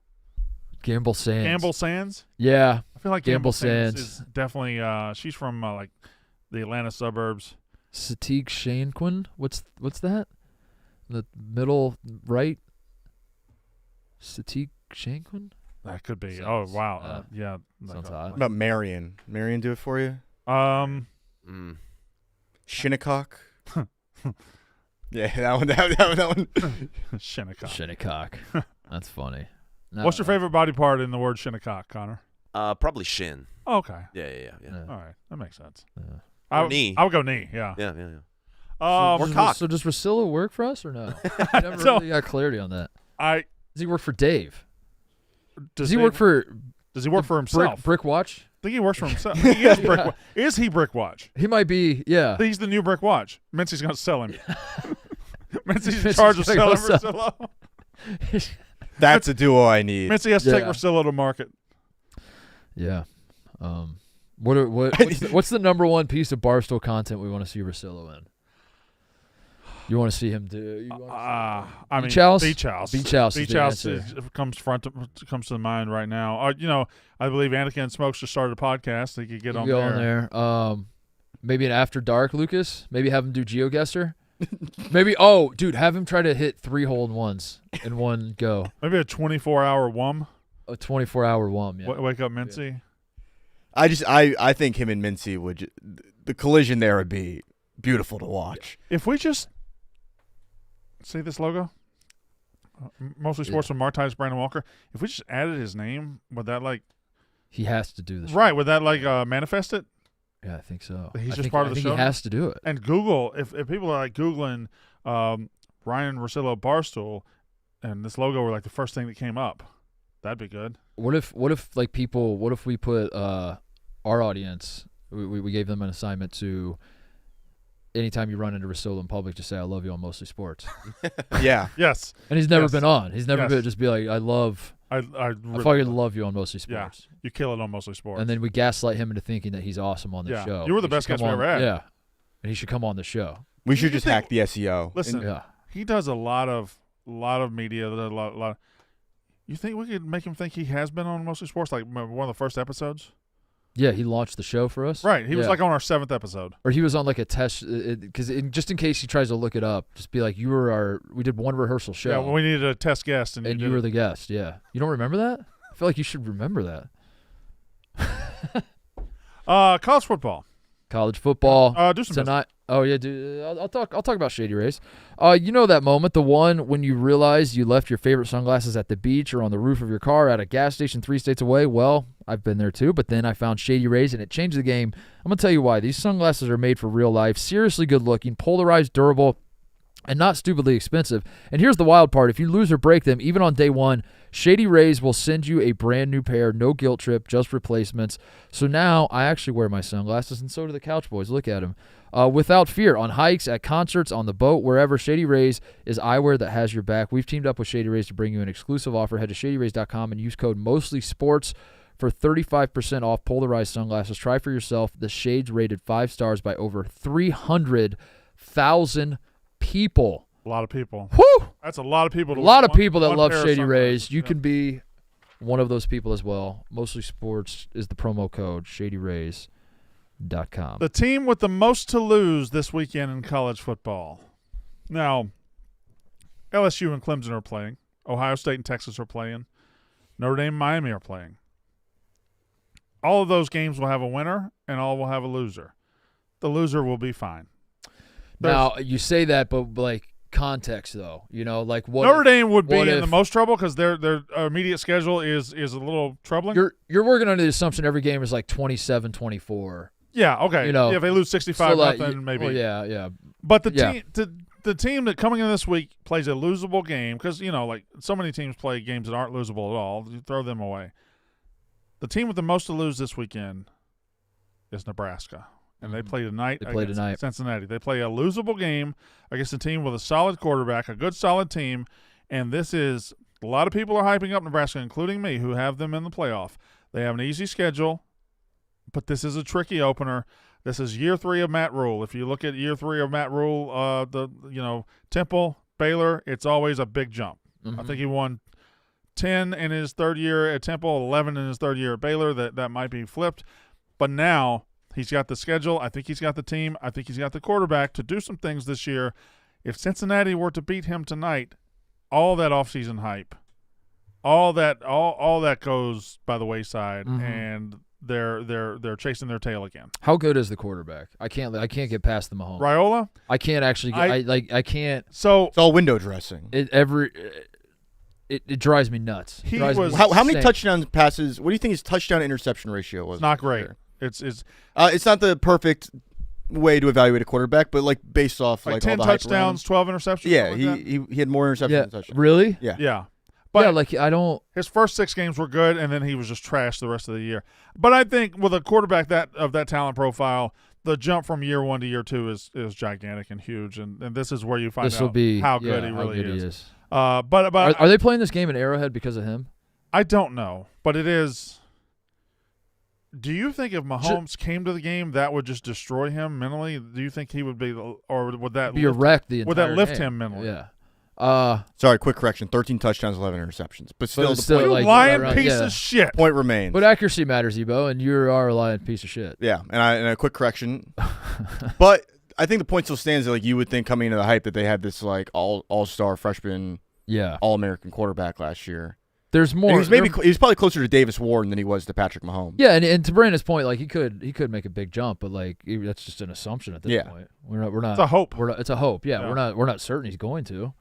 Gamble Sands. Gamble Sands? Yeah. I feel like Gamble Gamble Sands Sands. is definitely. She's from like the Atlanta suburbs. Satiq Shanquin. What's that? The middle right. Satiq Shanquin. That could be. Sounds, Oh wow. Yeah. sounds like, hot. What about Marion? Marion do it for you? Shinnecock? Yeah, that one. Shinnecock. Shinnecock. That's funny. No, What's your favorite body part in the word Shinnecock, Connor? Probably shin. Oh, okay. Yeah. All right. That makes sense. Or knee. I would go knee. Yeah. Yeah. Um, Or cock. So does Russillo work for us or no? I never really got clarity on that. Does he work for Dave? Does he work for himself? Brick Watch? I think he works for himself. He is Brick. Is he Brick Watch? He might be, yeah. He's the new Brick Watch. Mincy's going to sell him. Mincy's in Mincy's charge of gonna selling go sell- Russillo. That's a duo I need. Mincy has to take Yeah. Russillo to market. Yeah. What's the number one piece of Barstool content we want to see Russillo in? You want to see him do? I mean, Beach House? Beach House. Beach House is Beach the House answer. comes to mind right now. I believe Anakin and Smokes just started a podcast. They could get on Go there. on there. Maybe an After Dark, Lucas. Maybe have him do GeoGuessr. Maybe. Dude, have him try to hit 3 hole-in-ones in one go. Maybe a 24-hour WUM. A 24-hour WUM. Yeah. Wake up, Mincy. I think him and Mincy would the collision there would be beautiful to watch. If we just see this logo, Mostly Sports from Titus and Brandon Walker. If we just added his name, would that He has to do this. right? Would that manifest it? Yeah, I think so. He's I just think- part of I the think show? He has to do it. And Google, if people are Googling Ryen Russillo Barstool, and this logo were the first thing that came up, that'd be good. What if we put our audience, we gave them an assignment to, anytime you run into Russillo in public, just say, I love you on Mostly Sports. Yeah. Yes. And he's never Yes. been on. He's never Yes. been, just be like, I fucking love you on Mostly Yeah. Sports. You kill it on Mostly Sports. And then we gaslight him into thinking that he's awesome on the Yeah. show. You were the He best should guest come we on- ever had. Yeah. And he should come on the show. We should You just think- hack the SEO. Listen, Yeah. he does a lot of media. A lot. You think we could make him think he has been on Mostly Sports, one of the first episodes? Yeah, he launched the show for us. Right. He was Yeah. on our 7th episode. Or he was on a test, because just in case he tries to look it up, just be like, we did one rehearsal show. Yeah, well, we needed a test guest, and and you were the guest. Yeah. You don't remember that? I feel like you should remember that. college football. College football Do some tonight. Oh yeah, dude. I'll talk about Shady Rays. You know that moment, the one when you realize you left your favorite sunglasses at the beach or on the roof of your car at a gas station 3 states away. Well, I've been there too, but then I found Shady Rays and it changed the game. I'm gonna tell you why. These sunglasses are made for real life, seriously good looking, polarized, durable, and not stupidly expensive. And here's the wild part. If you lose or break them, even on day one, Shady Rays will send you a brand new pair, no guilt trip, just replacements. So now I actually wear my sunglasses, and so do the Couch Boys. Look at them. Without fear, on hikes, at concerts, on the boat, wherever, Shady Rays is eyewear that has your back. We've teamed up with Shady Rays to bring you an exclusive offer. Head to shadyrays.com and use code MOSTLYSPORTS for 35% off polarized sunglasses. Try for yourself. The shades rated 5 stars by over 300,000 people. A lot of people. Whew! That's a lot of people. A lot of people that one love pair of Shady sunglasses. Rays. You Yeah. can be one of those people as well. Mostly Sports is the promo code. ShadyRays.com. The team with the most to lose this weekend in college football. Now, LSU and Clemson are playing. Ohio State and Texas are playing. Notre Dame and Miami are playing. All of those games will have a winner, and all will have a loser. The loser will be fine. Now, you say that, but like context, though. You know, like what Notre Dame would be what in if- the most trouble because their immediate schedule is a little troubling. You're working under the assumption every game is like 27-24. Yeah, okay. You know, if they lose 65 So, like, nothing, maybe. Well, yeah. But the Yeah. team, the team that coming in this week plays a losable game because like so many teams play games that aren't losable at all. You throw them away. The team with the most to lose this weekend is Nebraska, and they play tonight. They play against tonight. Cincinnati. They play a losable game against a team with a solid quarterback, a good solid team, and this is a lot of people are hyping up Nebraska, including me, who have them in the playoff. They have an easy schedule, but this is a tricky opener. This is year 3 of Matt Rule. If you look at year 3 of Matt Rule, Temple, Baylor, it's always a big jump. I think he won 10 in his third year at Temple, 11 in his third year at Baylor. That might be flipped. But now he's got the schedule. I think he's got the team. I think he's got the quarterback to do some things this year. If Cincinnati were to beat him tonight, all that offseason hype, all that goes by the wayside, and they're chasing their tail again. How good is the quarterback? I can't get past the Mahomes. Raiola? I can't actually get, I can't. So It's all window dressing. It drives me nuts. He Drives me was- How many insane. touchdowns passes? What do you think his touchdown interception ratio was? it's not great. There? It's It's not the perfect way to evaluate a quarterback, but like based off like like 10 all the hype around touchdowns, 12 interceptions. him. Yeah, something like that. he had more interceptions Yeah, than touchdowns. really? Yeah. Yeah. But Yeah, like I don't. his first 6 games were good, and then he was just trash the rest of the year. But I think with a quarterback of that talent profile, the jump from year 1 to year 2 is gigantic and huge, and this is where you find This will out be how good yeah, he how really good is. He is. But Are they playing this game in Arrowhead because of him? I don't know, but it is. Do you think if Mahomes came to the game, that would just destroy him mentally? Do you think he would be, or would that Be a wreck the entire would that lift game. him mentally? Yeah. Sorry, quick correction. 13 touchdowns, 11 interceptions. But still, it's the still You like lying around- piece yeah. of shit. point remains. But accuracy matters, Ebo, and you are a lying piece of shit. Yeah, and a quick correction. But I think the point still stands that like you would think coming into the hype that they had this like all-star freshman, Yeah. all-American quarterback last year. There's And more. he was probably closer to Davis Warren than he was to Patrick Mahomes. Yeah, and to Brandon's point, like he could make a big jump, but like that's just an assumption at this Yeah. point. We're not. It's a hope. It's a hope. Yeah, Yeah. we're not certain he's going to.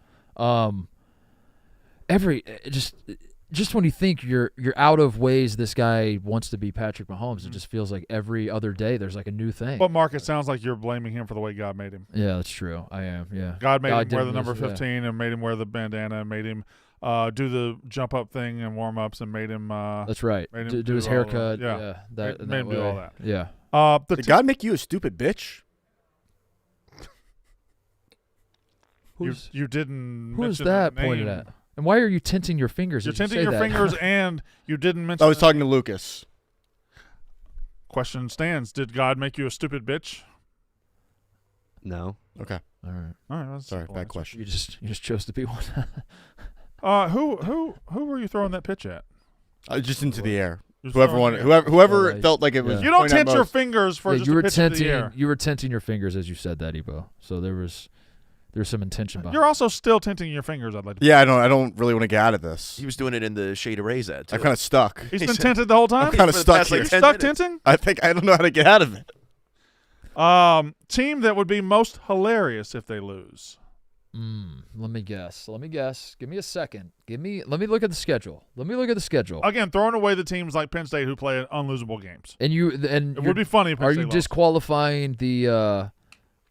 Just when you think you're out of ways this guy wants to be Patrick Mahomes, it just feels like every other day there's like a new thing. But Mark, it sounds like you're blaming him for the way God made him. Yeah, that's true. I am. Yeah. God made him wear didn't the number listen, 15 and made him wear the bandana and made him do the jump up thing and warm ups and made him. That's right. made him Do do his all haircut. that. Yeah. That Made him do all way. that. Yeah. The Did te- God make you a stupid bitch? you didn't. Who is mention that the pointed name. at? And why are you tinting your fingers? You're as you tinting say your that? fingers, and you didn't mention. I was the- talking to Lucas. Question stands: did God make you a stupid bitch? No. Okay. All right. All right, that's a Sorry, simple bad answer. question. You just chose to be one. Who were you throwing that pitch at? Just into the air. Just Whoever throwing wanted, it at- whoever Right. felt like it was. Yeah. You don't pointing at tint your most. fingers for Yeah, just you a were pitch into the tinting. air. You were tinting your fingers as you said that, Ebo. So there's some intention behind. You're also still tinting your fingers. I'd like to. Yeah, I don't really want to get out of this. He was doing it in the Shady Rays ad, too. I'm kind of stuck. He's been tinted the whole time. I'm kind of For the stuck past, here. like, You 10 stuck minutes. tinting? I don't know how to get out of it. Team that would be most hilarious if they lose. Let me guess. Give me a second. Let me look at the schedule. Again, throwing away the teams like Penn State who play unlosable games. And It would be funny if Penn are State you lost. disqualifying the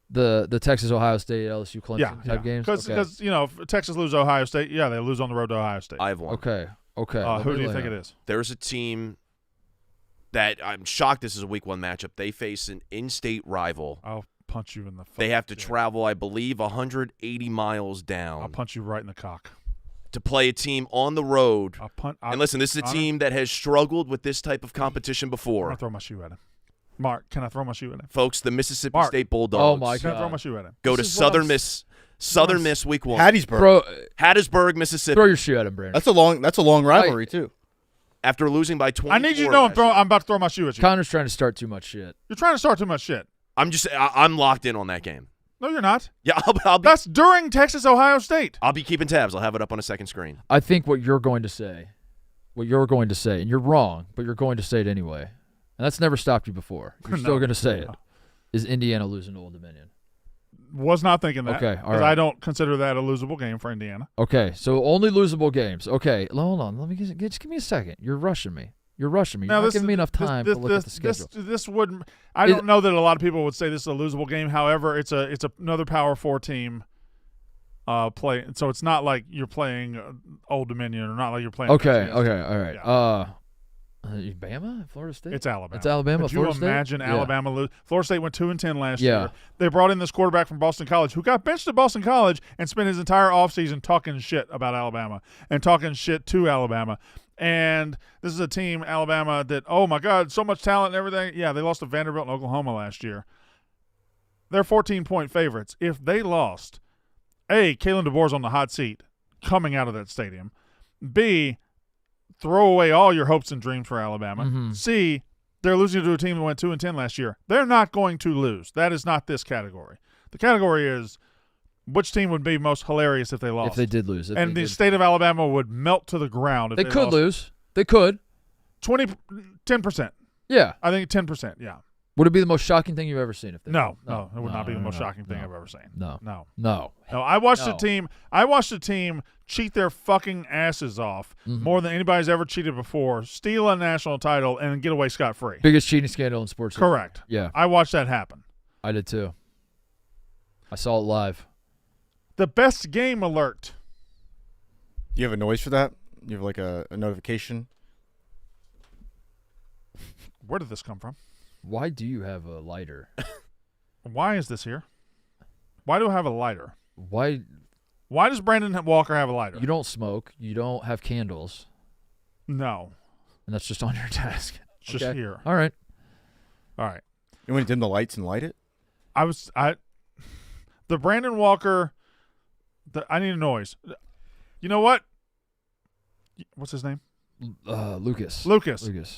The Texas, Ohio State, LSU, Clemson type games? Because if Texas lose Ohio State, they lose on the road to Ohio State. I have one. Okay. Who do you think it is? There's a team that I'm shocked this is a week 1 matchup. They face an in-state rival. I'll punch you in the. They have to travel, I believe, 180 miles down. I'll punch you right in the cock. To play a team on the road. And listen, this is a team that has struggled with this type of competition before. I'll throw my shoe at him. Mark, can I throw my shoe at him? Folks, the Mississippi State Bulldogs. Oh, my God. Can I throw my shoe at him? Go to Southern Miss week 1. Hattiesburg, Mississippi. Throw your shoe at him, Brandon. That's a long rivalry, too. After losing by 24. I need you to know I'm about to throw my shoe at you. Connor's trying to start too much shit. You're trying to start too much shit. I'm locked in on that game. No, you're not. Yeah, I'll be. That's during Texas, Ohio State. I'll be keeping tabs. I'll have it up on a second screen. I think what you're going to say, and you're wrong, but you're going to say it anyway, and that's never stopped you before. You're still going to say it, is Indiana losing to Old Dominion. Was not thinking that. Okay, all right. right. I don't consider that a losable game for Indiana. Okay, so only losable games. Okay, hold on. Let me just give me a second. You're rushing me. You're not giving me enough time to look at the schedule. This wouldn't. I don't know that a lot of people would say this is a losable game. However, it's another Power 4 team play. So it's not like you're playing Old Dominion or not like you're playing. Okay, all right. Yeah. Bama, Florida State. It's Alabama. It's Alabama. Could Florida you State? imagine Alabama lose? Florida State went 2-10 last Yeah. year. They brought in this quarterback from Boston College who got benched at Boston College and spent his entire offseason talking shit about Alabama and talking shit to Alabama. And this is a team, Alabama, that, oh, my God, so much talent and everything. Yeah, they lost to Vanderbilt and Oklahoma last year. They're 14-point favorites. If they lost, A, Kalen DeBoer's on the hot seat coming out of that stadium. B, throw away all your hopes and dreams for Alabama. Mm-hmm. C, they're losing to a team that went 2-10 last year. They're not going to lose. That is not this category. The category is which team would be most hilarious if they lost. If they did lose. And the state of Alabama would melt to the ground if they could lost. lose. They could. 10%. Yeah. I think 10%, yeah. Would it be the most shocking thing you've ever seen? If they No, it would not be the most shocking thing no. I've ever seen. No. I watched a team cheat their fucking asses off more than anybody's ever cheated before, steal a national title, and get away scot-free. Biggest cheating scandal in sports. Correct. Yeah. I watched that happen. I did too. I saw it live. The best game alert. Do you have a noise for that? You have like a notification? Where did this come from? Why do you have a lighter? Why is this here? Why do I have a lighter? Why does Brandon Walker have a lighter? You don't smoke. You don't have candles. No. And that's just on your desk. It's just here. All right. You want to dim the lights and light it? The Brandon Walker, I need a noise. You know what? What's his name? Lucas.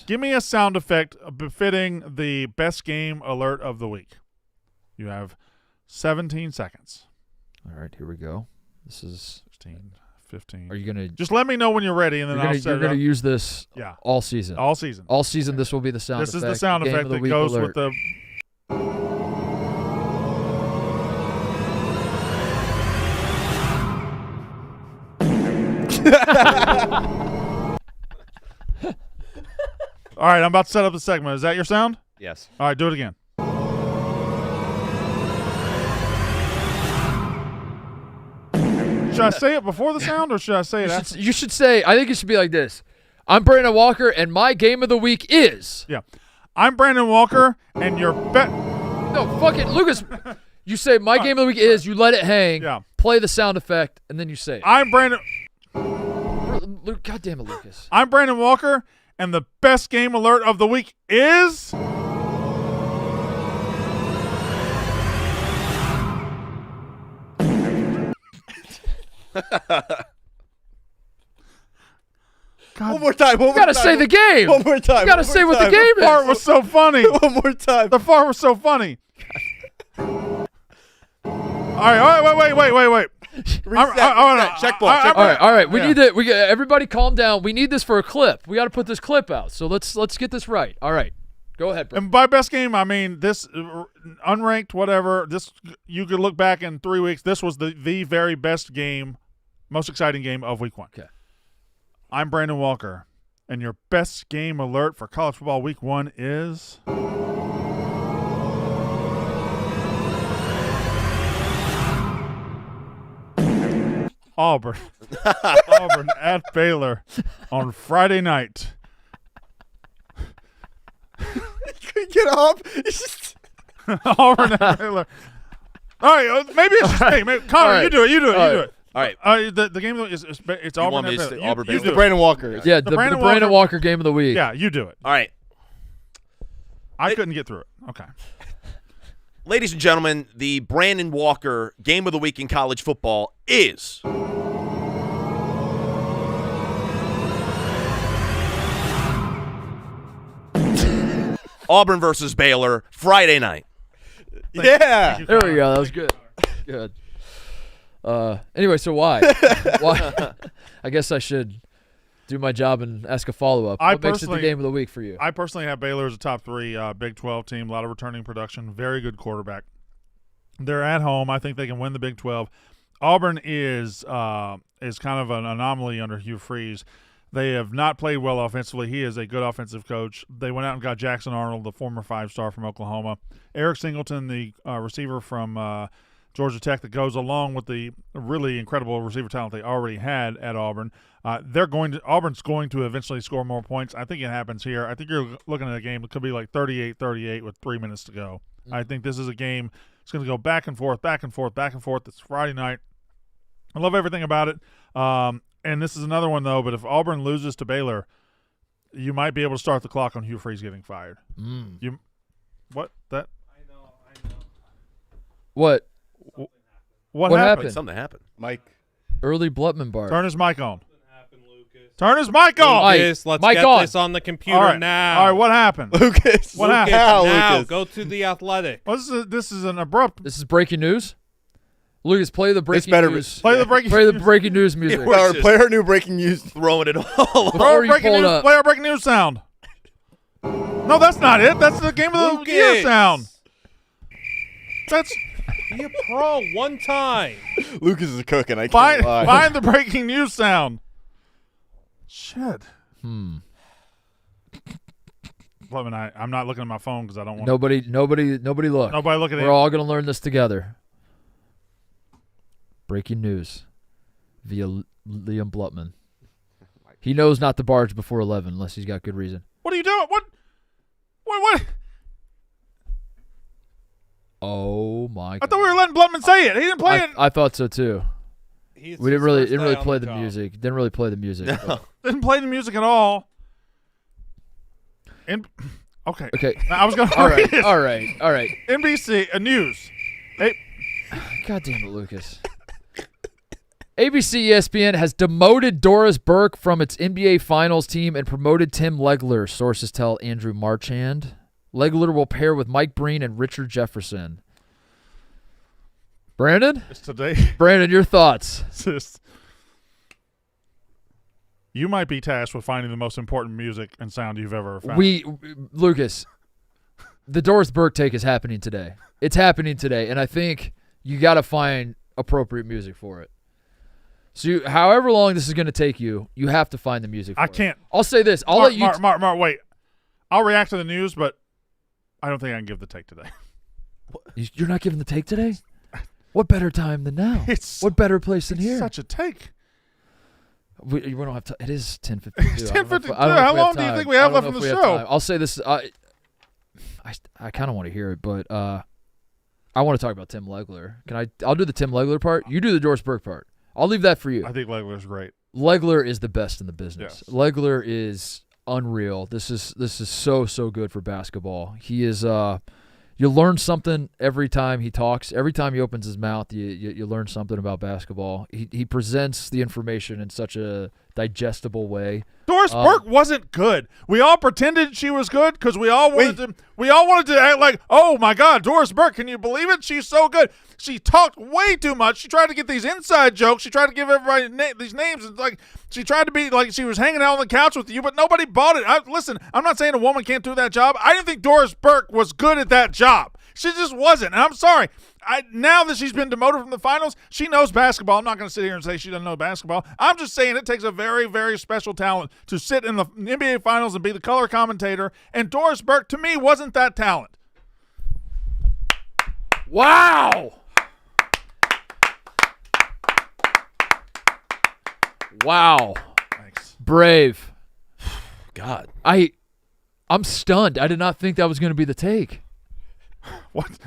Give me a sound effect befitting the best game alert of the week. You have 17 seconds. All right, here we go. This is 16, 15. Are you going to just let me know when you're ready, and then you're going to use this all season. All season. This will be the sound effect. This is the sound effect that goes with the All right, I'm about to set up the segment. Is that your sound? Yes. All right, do it again. Should I say it before the sound, or should I say it after? You should say, I think it should be like this. I'm Brandon Walker, and my game of the week is. Yeah. I'm Brandon Walker, and your bet. No, fuck it. Lucas, you say my game of the week is, you let it hang, play the sound effect, and then you say it. I'm Brandon. God damn it, Lucas. I'm Brandon Walker, and the best game alert of the week is. God. One more time. You gotta say the game. One more time. You gotta say what the game is. The fart was so funny. One more time. The fart was so funny. All right. Wait. Check ball. All right. We need to. Everybody, calm down. We need this for a clip. We got to put this clip out. So let's get this right. All right. Go ahead, bro. And by best game, I mean this unranked, whatever. This you could look back in 3 weeks. This was the very best game, most exciting game of week 1. Okay. I'm Brandon Walker, and your best game alert for college football week 1 is. Auburn at Baylor on Friday night. Get up. Auburn at Baylor. All right, maybe it's just me. Maybe, Connor, right. you do it. All right. All right. The game is it's You Auburn want at me to Baylor. say Auburn You Baylor? do it. Brandon Walker. Yeah, the Brandon Walker game of the week. Yeah, you do it. All right. I couldn't get through it. Okay. Ladies and gentlemen, the Brandon Walker game of the week in college football is Auburn versus Baylor Friday night. Yeah. There we go. That was good. Good. Anyway, so why? Why? I guess I should do my job and ask a follow-up. What makes it the game of the week for you? I personally have Baylor as a top 3 Big 12 team. A lot of returning production. Very good quarterback. They're at home. I think they can win the Big 12. Auburn is kind of an anomaly under Hugh Freeze. They have not played well offensively. He is a good offensive coach. They went out and got Jackson Arnold, the former 5-star from Oklahoma. Eric Singleton, the receiver from Georgia Tech, that goes along with the really incredible receiver talent they already had at Auburn. Auburn's going to eventually score more points. I think it happens here. I think you're looking at a game that could be like 38-38 with 3 minutes to go. I think this is a game that's going to go back and forth, back and forth, back and forth. It's Friday night. I love everything about it. And this is another one, though, but if Auburn loses to Baylor, you might be able to start the clock on Hugh Freeze getting fired. What? That? I know. What? What What happened? happened? Something happened. Mike. Early Blutman bar. Turn his mic on. Happened, Lucas. Turn his mic on. Mike, Lucas, let's mic get on. this on the computer All right. now. All right, what happened? Lucas. What Lucas, happened? now Lucas. go to the Athletic. Well, this is an abrupt. This is breaking news. Lucas, play the breaking better news. Play the breaking. Play the breaking news music. We're Or just play her new breaking news. throwing it all Before over. you breaking pull it news. up. Play our breaking news sound. No, that's not it. That's the game of the year Lucas. sound. That's Be a pro one time. Lucas is cooking. I can't find lie. find the breaking news sound. Shit. Blevin, I'm not looking at my phone because I don't want. Nobody look. Nobody look at it. We're all going to learn this together. Breaking news via Liam Blutman. He knows not to barge before 11 unless he's got good reason. What are you doing? What? Oh my I god. thought we were letting Blutman say it. He didn't play it. I thought so too. He's We didn't his really first didn't day really on play the job. music. Didn't really play the music. but- Didn't play the music at all. Okay. Okay. I was going to All read right. it. All right. NBC News. Hey, God damn it, Lucas. ABC ESPN has demoted Doris Burke from its NBA Finals team and promoted Tim Legler, sources tell Andrew Marchand. Legler will pair with Mike Breen and Richard Jefferson. Brandon? it's today. Brandon, your thoughts? You might be tasked with finding the most important music and sound you've ever found. Lucas, the Doris Burke take is happening today. It's happening today, and I think you got to find appropriate music for it. So however long this is going to take you, you have to find the music for I it. can't. I'll say this. I'll Mark, let you Mark, wait. I'll react to the news, but I don't think I can give the take today. You're not giving the take today? What better time than now? It's What better place than it's here? such a take. We don't have time. It is 10:52. It's 10:52. How long do you think we have left in the show? I'll say this. I kind of want to hear it, but I want to talk about Tim Legler. I'll do the Tim Legler part. You do the Doris Burke part. I'll leave that for you. I think Legler's great. Legler is the best in the business. Yes. Legler is unreal. This is so good for basketball. He is you learn something every time he talks. Every time he opens his mouth, you learn something about basketball. He presents the information in such a digestible way. Doris Burke wasn't good. We all pretended she was good because we all wanted to act like, oh my God, Doris Burke, can you believe it? She's so good. She talked way too much. She tried to get these inside jokes. She tried to give everybody these names. And like she tried to be like she was hanging out on the couch with you, but nobody bought it. Listen, I'm not saying a woman can't do that job. I didn't think Doris Burke was good at that job. She just wasn't. And I'm sorry. Now that she's been demoted from the finals, she knows basketball. I'm not going to sit here and say she doesn't know basketball. I'm just saying it takes a very, very special talent to sit in the NBA finals and be the color commentator. And Doris Burke, to me, wasn't that talent. Wow. Wow. Thanks. Brave. God. I'm stunned. I did not think that was going to be the take. What?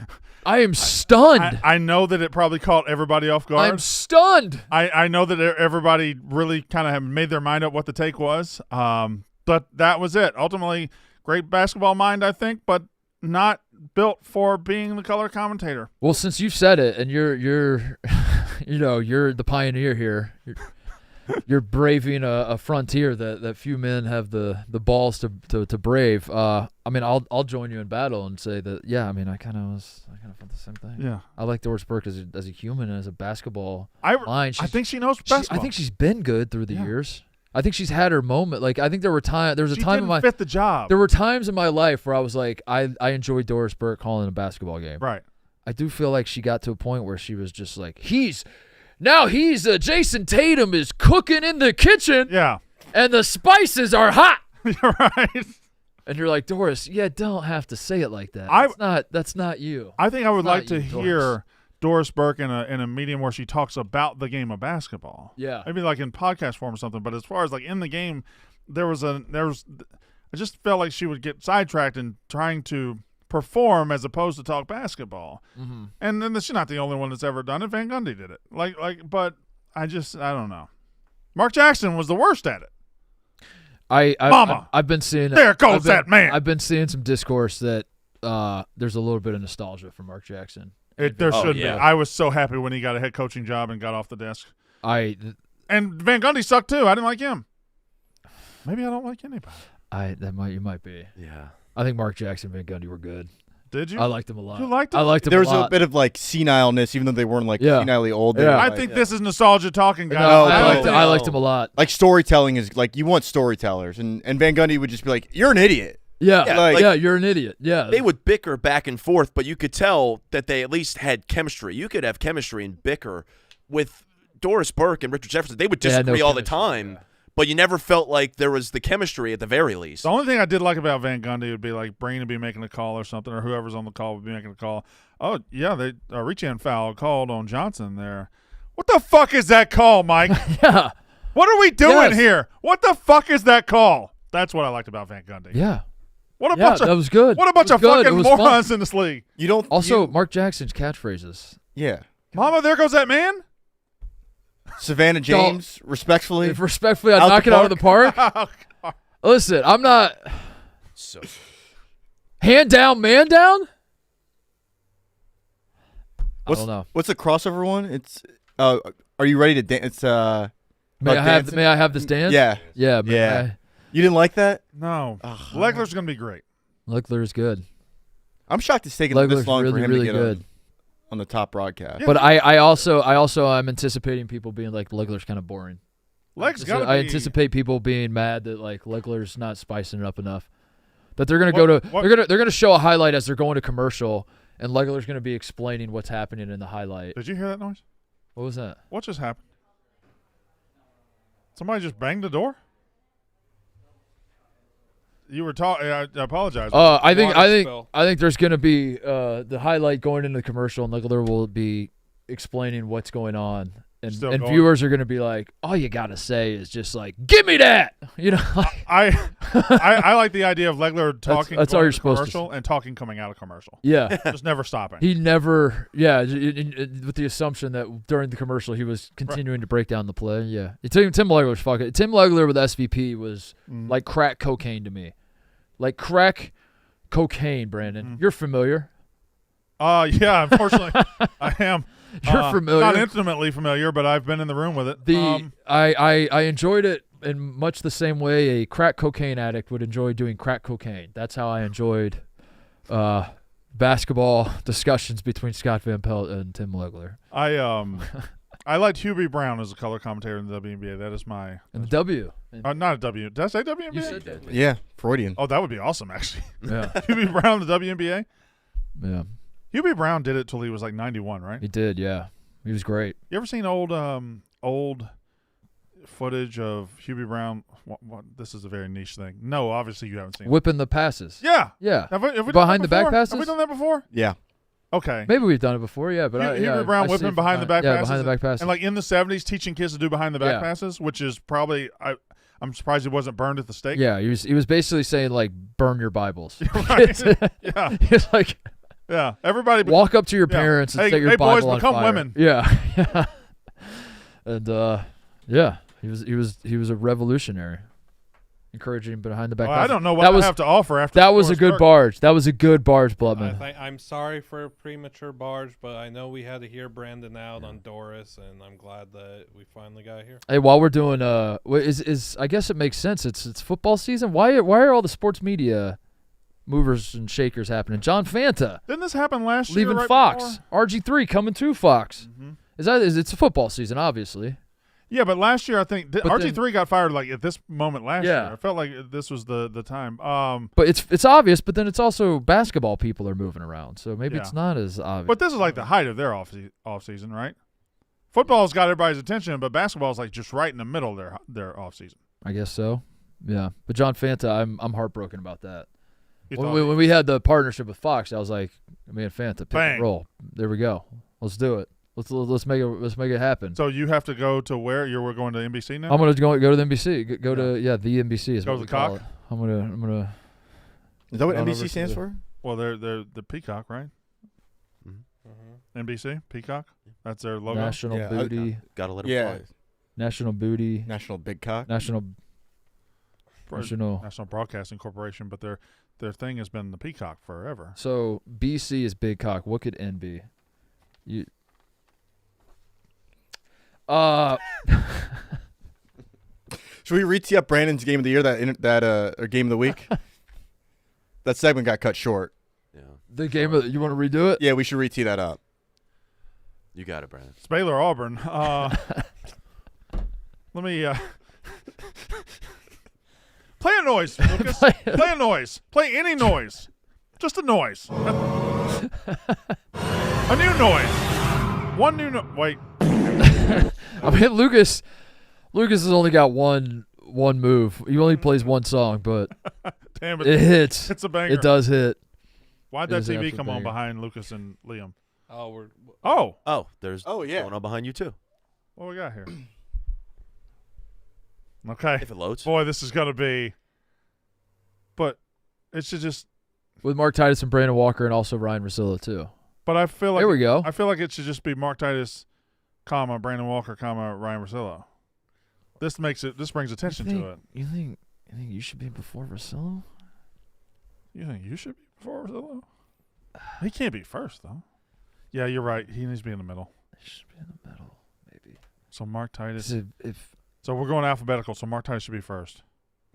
I am stunned. I know that it probably caught everybody off guard. I'm stunned. I know that everybody really kind of have made their mind up what the take was. But that was it. Ultimately, great basketball mind, I think, but not built for being the color commentator. Well, since you've said it, and you're you're the pioneer here. You're braving a frontier that few men have the balls to brave. I mean, I'll join you in battle and say that. Yeah, I mean, I kind of felt the same thing. Yeah, I like Doris Burke as a human and as a basketball mind. I think she knows basketball. I think she's been good through the years. I think she's had her moment. Like I think there was a time didn't fit the job. There were times in my life where I was like, I enjoyed Doris Burke calling a basketball game. Right. I do feel like she got to a point where she was just like, Jason Tatum is cooking in the kitchen. Yeah. And the spices are hot. You're right. And you're like, Doris, don't have to say it like that. That's not you. I think I would like to Doris. hear Doris Burke in a medium where she talks about the game of basketball. Yeah. Maybe like in podcast form or something. But as far as like in the game, I just felt like she would get sidetracked in trying to perform as opposed to talk basketball. Mm-hmm. And then she's not the only one that's ever done it. Van Gundy did it. But I don't know. Mark Jackson was the worst at it. I've been seeing there goes that man. I've been seeing some discourse that there's a little bit of nostalgia for Mark Jackson. There should yeah. be. I was so happy when he got a head coaching job and got off the desk. And Van Gundy sucked too. I didn't like him. Maybe I don't like anybody. You might be. Yeah. I think Mark Jackson and Van Gundy were good. Did you? I liked them a lot. You liked them? I liked them There a was lot. a bit of like senileness, even though they weren't like senilely old. They Yeah. were, I like, think this is nostalgia talking, guys. No, No, I liked him a lot. like storytelling is like you want storytellers, and Van Gundy would just be like, "You're an idiot." Yeah, like- you're an idiot. Yeah, They would bicker back and forth, but you could tell that they at least had chemistry. You could have chemistry and bicker with Doris Burke and Richard Jefferson. They would They had no disagree all the chemistry, time, but you never felt like there was the chemistry at the very least. The only thing I did like about Van Gundy would be like Breen would be making a call or something, or whoever's on the call would be making a call. Oh, yeah, they reach-in foul called on Johnson there. What the fuck is that call, Mike? yeah, What are we doing Yes. here? What the fuck is that call? That's what I liked about Van Gundy. yeah. What a Yeah, bunch of that was good. What a bunch It of was good. fucking It was fun. morons in this league. You don't Also, you- Mark Jackson's catchphrases. yeah. Mama, there goes that man. Savannah James, respectfully. If respectfully, I'd Out knock the it out of the park. Oh, God. Listen, I'm not So hand down, man down. I don't know. What's the crossover one? It's are you ready to dance? It's May about I have dancing? May I have this dance? Yeah. yeah, Yeah. You didn't like that? No. Legler's going to be great. Legler's good. I'm shocked it's taking Legler's this long really, for him really to get good. on the top broadcast. Yeah. But I also am anticipating people being like Legler's kind of boring. Leg's got to be. I anticipate people being mad that like Legler's not spicing it up enough. That they're gonna go to they're gonna show a highlight as they're going to commercial, and Legler's gonna be explaining what's happening in the highlight. Did you hear that noise? What was that? What just happened? Somebody just banged the door? You were talking. I apologize. I think spill. there's gonna be the highlight going into the commercial, and Legler will be explaining what's going on, and Still going. viewers are gonna be like, all you gotta say is just like, give me that, you know. I like the idea of Legler talking that's all going you're to supposed to commercial and talking coming out of commercial. Yeah. Just never stopping. He never, with the assumption that during the commercial he was continuing to break down the play. Yeah, Tim Legler's fucking. Tim Legler with SVP was like crack cocaine to me, like crack cocaine. Brandon, you're familiar. Yeah, unfortunately, I am. You're familiar. Not intimately familiar, but I've been in the room with it. I enjoyed it in much the same way a crack cocaine addict would enjoy doing crack cocaine. That's how I enjoyed basketball discussions between Scott Van Pelt and Tim Legler. I liked Hubie Brown as a color commentator in the WNBA. That is my And the W. not a W. Did I say WNBA? You said that. Yeah, Freudian. Oh, that would be awesome, actually. Yeah. Hubie Brown, the WNBA. Yeah. Hubie Brown did it till he was like 91, right? He did, yeah. He was great. You ever seen old footage of Hubie Brown? What? This is a very niche thing. No, obviously you haven't seen it. Whipping the passes. Yeah. Yeah. Have we done Behind that the back before? passes? Have we done that before? Yeah. Okay. Maybe we've done it before, yeah. But Hubert Brown I see whipping it behind the back passes. behind the back passes. And like in the 70s, teaching kids to do behind the back Yeah. passes, which is probably I'm surprised he wasn't burned at the stake. Yeah, he was basically saying like burn your Bibles. Right. Yeah. He's like Yeah. Everybody walk up to your Yeah. parents and Hey- set your hey, Bible boys, on become fire. women. Yeah. And yeah, he was a revolutionary, encouraging behind the back. Well, passes. I don't know what that I was have to offer after that was a Doris good Burke. barge. That was a good barge, Blutman. I'm sorry for a premature barge, but I know we had to hear Brandon out on Doris, and I'm glad that we finally got here. Hey, while we're doing I guess it makes sense. It's football season. Why are all the sports media movers and shakers happening? John Fanta Didn't this happen last year? leaving right Fox. before? RG3 coming to Fox. Mhm. It's a football season, obviously. Yeah, but last year I think But RG3 got fired like at this moment last Yeah. year. I felt like this was the time. But it's obvious, but then it's also basketball people are moving around. So maybe Yeah. it's not as obvious. But this is like the height of their off season, right? Football's got everybody's attention, but basketball's like just right in the middle of their off season. I guess so. Yeah. But John Fanta, I'm heartbroken about that. You When thought- we had the partnership with Fox, I was like, me and Fanta, pick Bang. and roll. There we go. Let's do it. Let's make it happen. So you have to go to where we're going to NBC now. I'm gonna go to the NBC. Go to the NBC is Go what to we the call cock? it. I'm gonna. Is that what Going over NBC to stands the- for? Well, they're the Peacock, right? NBC Peacock. That's their logo. National Yeah, Booty, Gotta let him Yeah. fly. National Booty, National Big Cock. National National Broadcasting Corporation, but their thing has been the Peacock forever. So BC is Big Cock. What could N be? You. Should we re-tee up Brandon's game of the year or game of the week? That segment got cut short. Yeah, The game of you want to redo it? Yeah, we should re-tee that up. you got it, Brandon. It's Baylor Auburn. Let me play a noise, Lucas. Play a noise. Play any noise. Just a noise. A new noise. One new wait. I mean, Lucas has only got one move. He only plays one song, but Damn it it. hits. It's a banger. It does hit. Why'd It that is an TV absolute come on banger. behind Lucas and Liam? Oh, Oh, Oh, there's Oh, yeah. going on behind you too. what we got here? Okay. If it loads. Boy, this is going to be. But it should just. With Mark Titus and Brandon Walker and also Ryen Russillo too. But I feel like. There we go. I feel like it should just be Mark Titus, Brandon Walker, Ryen Russillo. This brings attention to it. You think you should be before Russillo? You think you should be before Russillo? He can't be first though. Yeah, you're right. He needs to be in the middle. He should be in the middle, maybe. So Mark Titus. 'Cause if So we're going alphabetical. So Mark Titus should be first.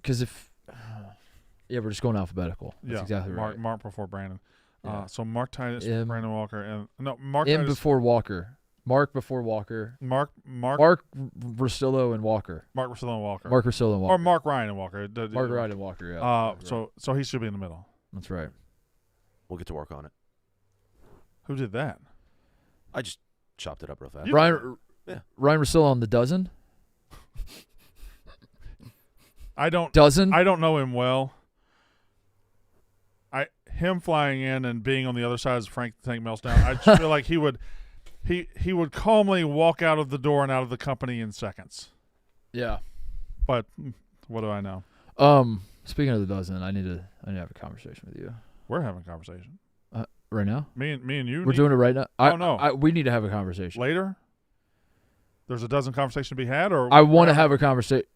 yeah, we're just going alphabetical. That's Yeah, exactly Mark, right. Mark before Brandon. Yeah. So Mark Titus, M. Brandon Walker, and Mark M Titus, before Walker. Mark before Walker. Mark Russillo and Walker. Russillo and Walker. Mark Russillo and Walker. Or Mark Ryan and Walker. Mark Ryan and Walker. Yeah. That's right. So he should be in the middle. That's right. We'll get to work on it. Who did that? I just chopped it up real fast. Ryan Russillo on the dozen. I don't Dozen. know him well. Him flying in and being on the other side as Frank the Tank melts down. I just feel like he would calmly walk out of the door and out of the company in seconds. Yeah. But what do I know? Speaking of the dozen, I need to have a conversation with you We're having a conversation. right now. Me and you. We're doing it right now. no. We need to have a conversation. Later. There's a dozen conversations to be had, or I want to have a conversation.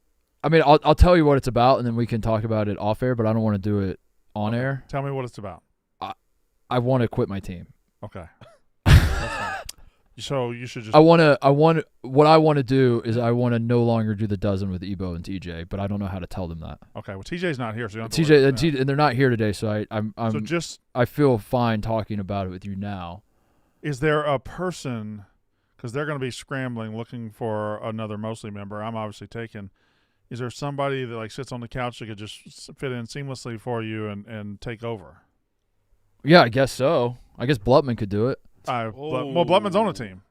I mean, I'll tell you what it's about, and then we can talk about it off air. But I don't want to do it on air. Tell me what it's about. I want to quit my team. Okay. That's fine. So you should just. What I want to do is I want to no longer do the dozen with Ebo and TJ, but I don't know how to tell them that. Okay. Well, TJ's not here, so you don't have to worry about that. And they're not here today, so So just I feel fine talking about it with you now. is there a person? Because they're going to be scrambling, looking for another Mostly member. I'm obviously taken. Is there somebody that like sits on the couch that could just fit in seamlessly for you and take over? Yeah, I guess so. I guess Blutman could do it. Well, Blutman's on a team.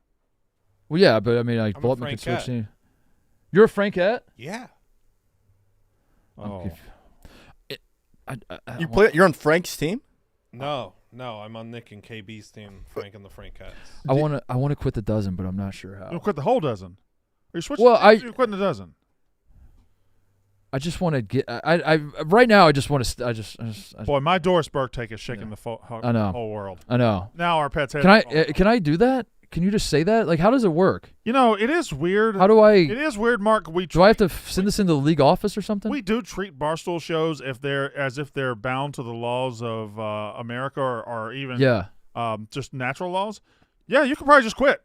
Well, yeah, but I mean, like I'm a Blutman could switch Frankette. team. You're a Frankette? yeah. Oh, I You're on Frank's team? No. No, I'm on Nick and KB's team, Frank and the Frankettes. I want to quit the dozen, but I'm not sure how. You'll quit the whole dozen. Are you switching? Well, You're quitting the dozen. I just want to get. I right now. I just want to. I just. Boy, my Doris Burke take is shaking the I know. whole world. I know. Now our pet's head. Can I do that? Can you just say that? Like, how does it work? You know, it is weird. How do I? It is weird, Mark. Do I have to send this into the league office or something? We do treat Barstool shows if they're bound to the laws of America or even just natural laws. Yeah, you can probably just quit.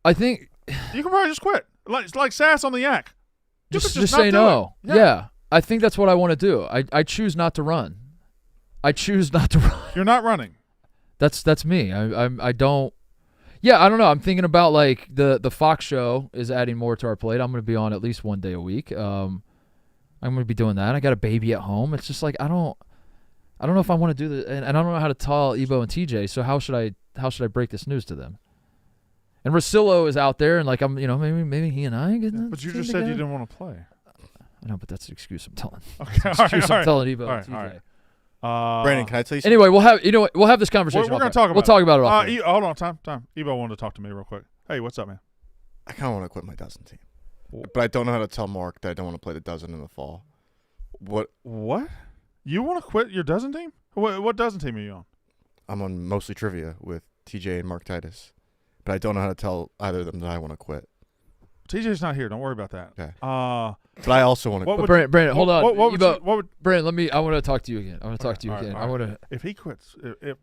I think you can probably just quit. It's like Sass on the Yak. Just say no. Yeah, I think that's what I want to do. I choose not to run. I choose not to run. You're not running. That's me. I don't. Yeah, I don't know. I'm thinking about like the Fox show is adding more to our plate. I'm going to be on at least one day a week. I'm going to be doing that. I got a baby at home. It's just like I don't know if I want to do the and I don't know how to tell Ebo and TJ. So how should I break this news to them? And Russillo is out there, and like I'm, maybe he and I. But you just said you didn't want to play. I know, but that's the excuse I'm telling. Okay, I'm telling Ebo and TJ. All right. Brandon, can I tell you something? Anyway, we'll have this conversation. We're going to talk about We'll talk about it off air. Hold on, time. Ebo wanted to talk to me real quick. Hey, what's up, man? I kind of want to quit my dozen team. But I don't know how to tell Mark that I don't want to play the dozen in the fall. What? You want to quit your dozen team? What dozen team are you on? I'm on Mostly Trivia with TJ and Mark Titus. But I don't know how to tell either of them that I want to quit. TJ's not here. Don't worry about that. Okay. But I also want to quit. Brandon, hold on. Brandon, I want to talk to you again. I want to. If he quits, if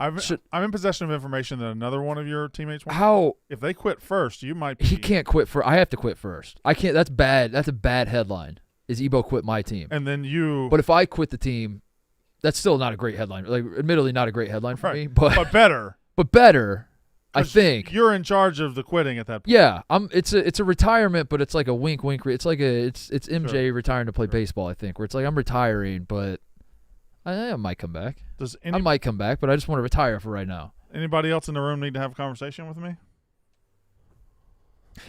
I'm in possession of information that another one of your teammates wants. How? If they quit first, you might be. He can't quit first. I have to quit first. I can't. That's bad. That's a bad headline. Is Ebo quit my team? And then you. But if I quit the team, that's still not a great headline. Like, admittedly, not a great headline for me. But better. But better. I think you're in charge of the quitting at that point. Yeah, it's a retirement, but it's like a wink. It's like it's MJ retiring to play baseball. I think where it's like I'm retiring, but I might come back. I might come back, but I just want to retire for right now. Anybody else in the room need to have a conversation with me?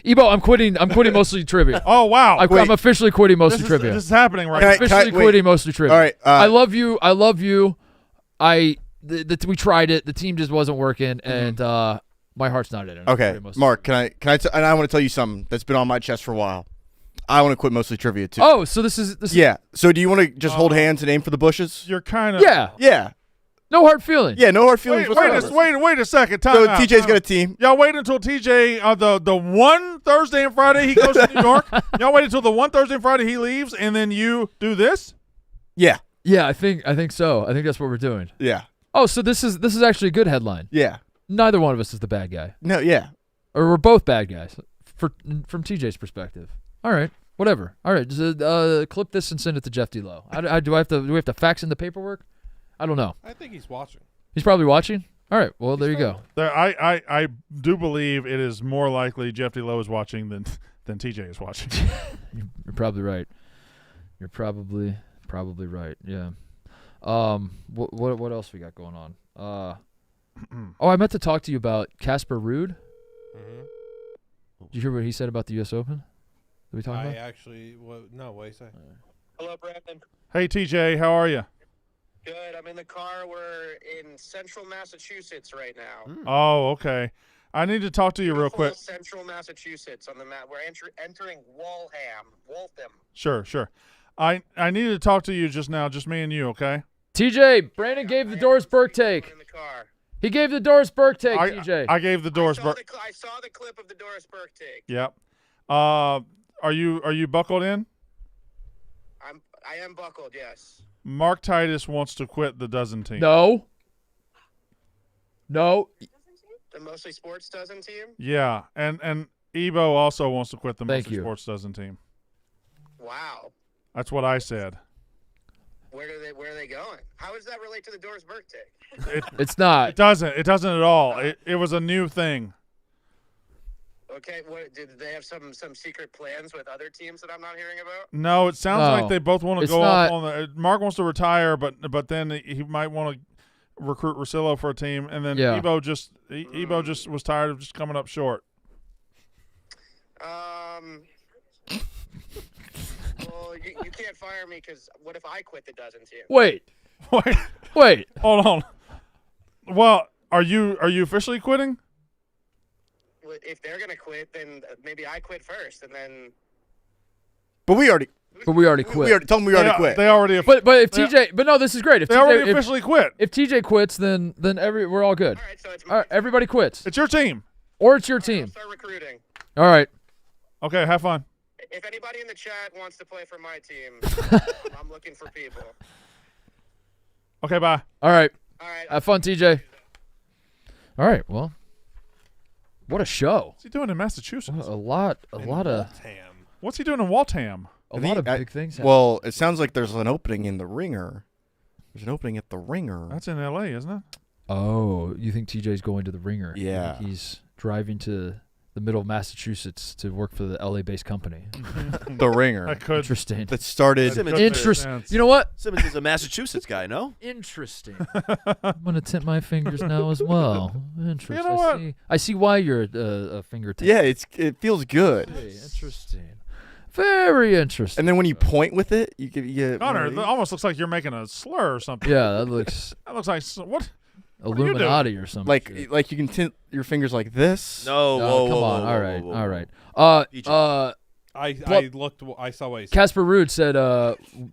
Ebo, I'm quitting Mostly Trivia. Oh wow! I'm officially quitting Mostly Trivia. This is happening right now. I'm officially quitting Mostly Trivia. All right. I love you. We tried it. The team just wasn't working, and my heart's not in it. Okay, Mark, can I and I want to tell you something that's been on my chest for a while. I want to quit Mostly Trivia too. Oh, so this is yeah. So do you want to just hold hands and aim for the bushes? You're kind of yeah. No hard feelings. Yeah, no hard feelings. Wait a second. So TJ's got a team. Y'all wait until TJ the one Thursday and Friday he goes to New York. Y'all wait until the one Thursday and Friday he leaves, and then you do this. Yeah. Yeah, I think so. I think that's what we're doing. Yeah. Oh, so this is actually a good headline. Yeah. Neither one of us is the bad guy. No, yeah. Or we're both bad guys from TJ's perspective. All right, whatever. All right, just, clip this and send it to Jeff D. Lowe. Do we have to fax in the paperwork? I don't know. I think he's watching. He's probably watching? All right, well, there you go. I do believe it is more likely Jeff D. Lowe is watching than TJ is watching. You're probably right. You're probably right, yeah. What else we got going on? I meant to talk to you about Casper Ruud. Mm-hmm. Did you hear what he said about the U.S. Open? Did we talk about? What do you say? Hello, Brandon. Hey, TJ, how are you? Good. I'm in the car. We're in central Massachusetts right now. Oh, okay. I need to talk to you real quick. Central Massachusetts on the map. We're entering Waltham. Sure. I needed to talk to you just now, just me and you, okay? TJ, Brandon gave the Doris Burke take. In the car. He gave the Doris Burke take, TJ. I gave the Doris Burke. I saw the clip of the Doris Burke take. Yep. Are you buckled in? I am buckled, yes. Mark Titus wants to quit the dozen team. No. The Mostly Sports dozen team? Yeah, and Ebo also wants to quit the Thank Mostly you. Sports dozen team. Wow. That's what I said. Where are they going? How does that relate to the Doris Burke take? It's not. It doesn't at all. It was a new thing. Okay, did they have some secret plans with other teams that I'm not hearing about? No, it sounds like they both want to go not. off on the. Mark wants to retire, but then he might want to recruit Russillo for a team, and then Ebo just was tired of just coming up short. Well, you can't fire me because what if I quit the dozen team? Wait. Hold on. Well, are you officially quitting? If they're gonna quit, then maybe I quit first, and then. But we already quit. tell them we already quit. They already. But if TJ, but no, this is great. If They TJ, already officially quit. If TJ quits, then we're all good. All right, so it's All right, everybody quits, It's your team. or it's your I'll team. start recruiting. All right. Okay, have fun. If anybody in the chat wants to play for my team, I'm looking for people. Okay, bye. All right. All right. Have fun, TJ. All right. Well, what a show. What's he doing in Massachusetts? A lot of What's he doing in Waltham? big things. happen. Well, it sounds like there's an opening in the Ringer. There's an opening at the Ringer. That's in L.A., isn't it? Oh, you think TJ's going to the Ringer? Yeah. He's driving to the middle of Massachusetts to work for the LA-based company. The Ringer. I could. Interesting. That started. Simmons, Interesting. You know what? Simmons is a Massachusetts guy, no? Interesting. I'm gonna tip my fingers now as well. Interesting. You know what? I see why you're a fingertip. Yeah, it feels good. Hey, interesting. Very interesting. And then when you point with it, you get Connor, it almost looks like you're making a slur or something. Yeah, that looks That looks like what? are you Illuminati or something. like you can tint your fingers like this. No, Oh, whoa, come whoa, on. whoa, All whoa, right. whoa, All whoa. right. I looked. I saw what he said. Casper Ruud said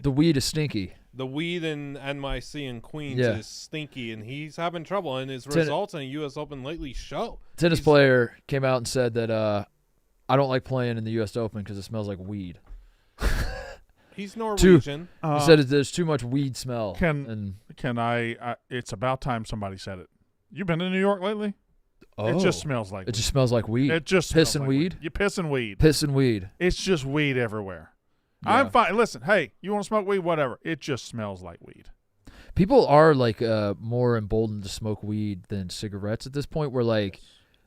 the weed is stinky. The weed in NYC and Queens Yeah. is stinky, and he's having trouble. And his results in the U.S. Open lately show. Tennis player came out and said that I don't like playing in the U.S. Open because it smells like weed. He's Norwegian. He said there's too much weed smell. Can I? It's about time somebody said it. You been to New York lately? It just smells like. It just smells like weed. It just piss smells and like weed. You piss and weed. Piss and weed. It's just weed everywhere. Yeah. I'm fine. Listen, hey, you want to smoke weed? Whatever. It just smells like weed. People are like more emboldened to smoke weed than cigarettes at this point. Where like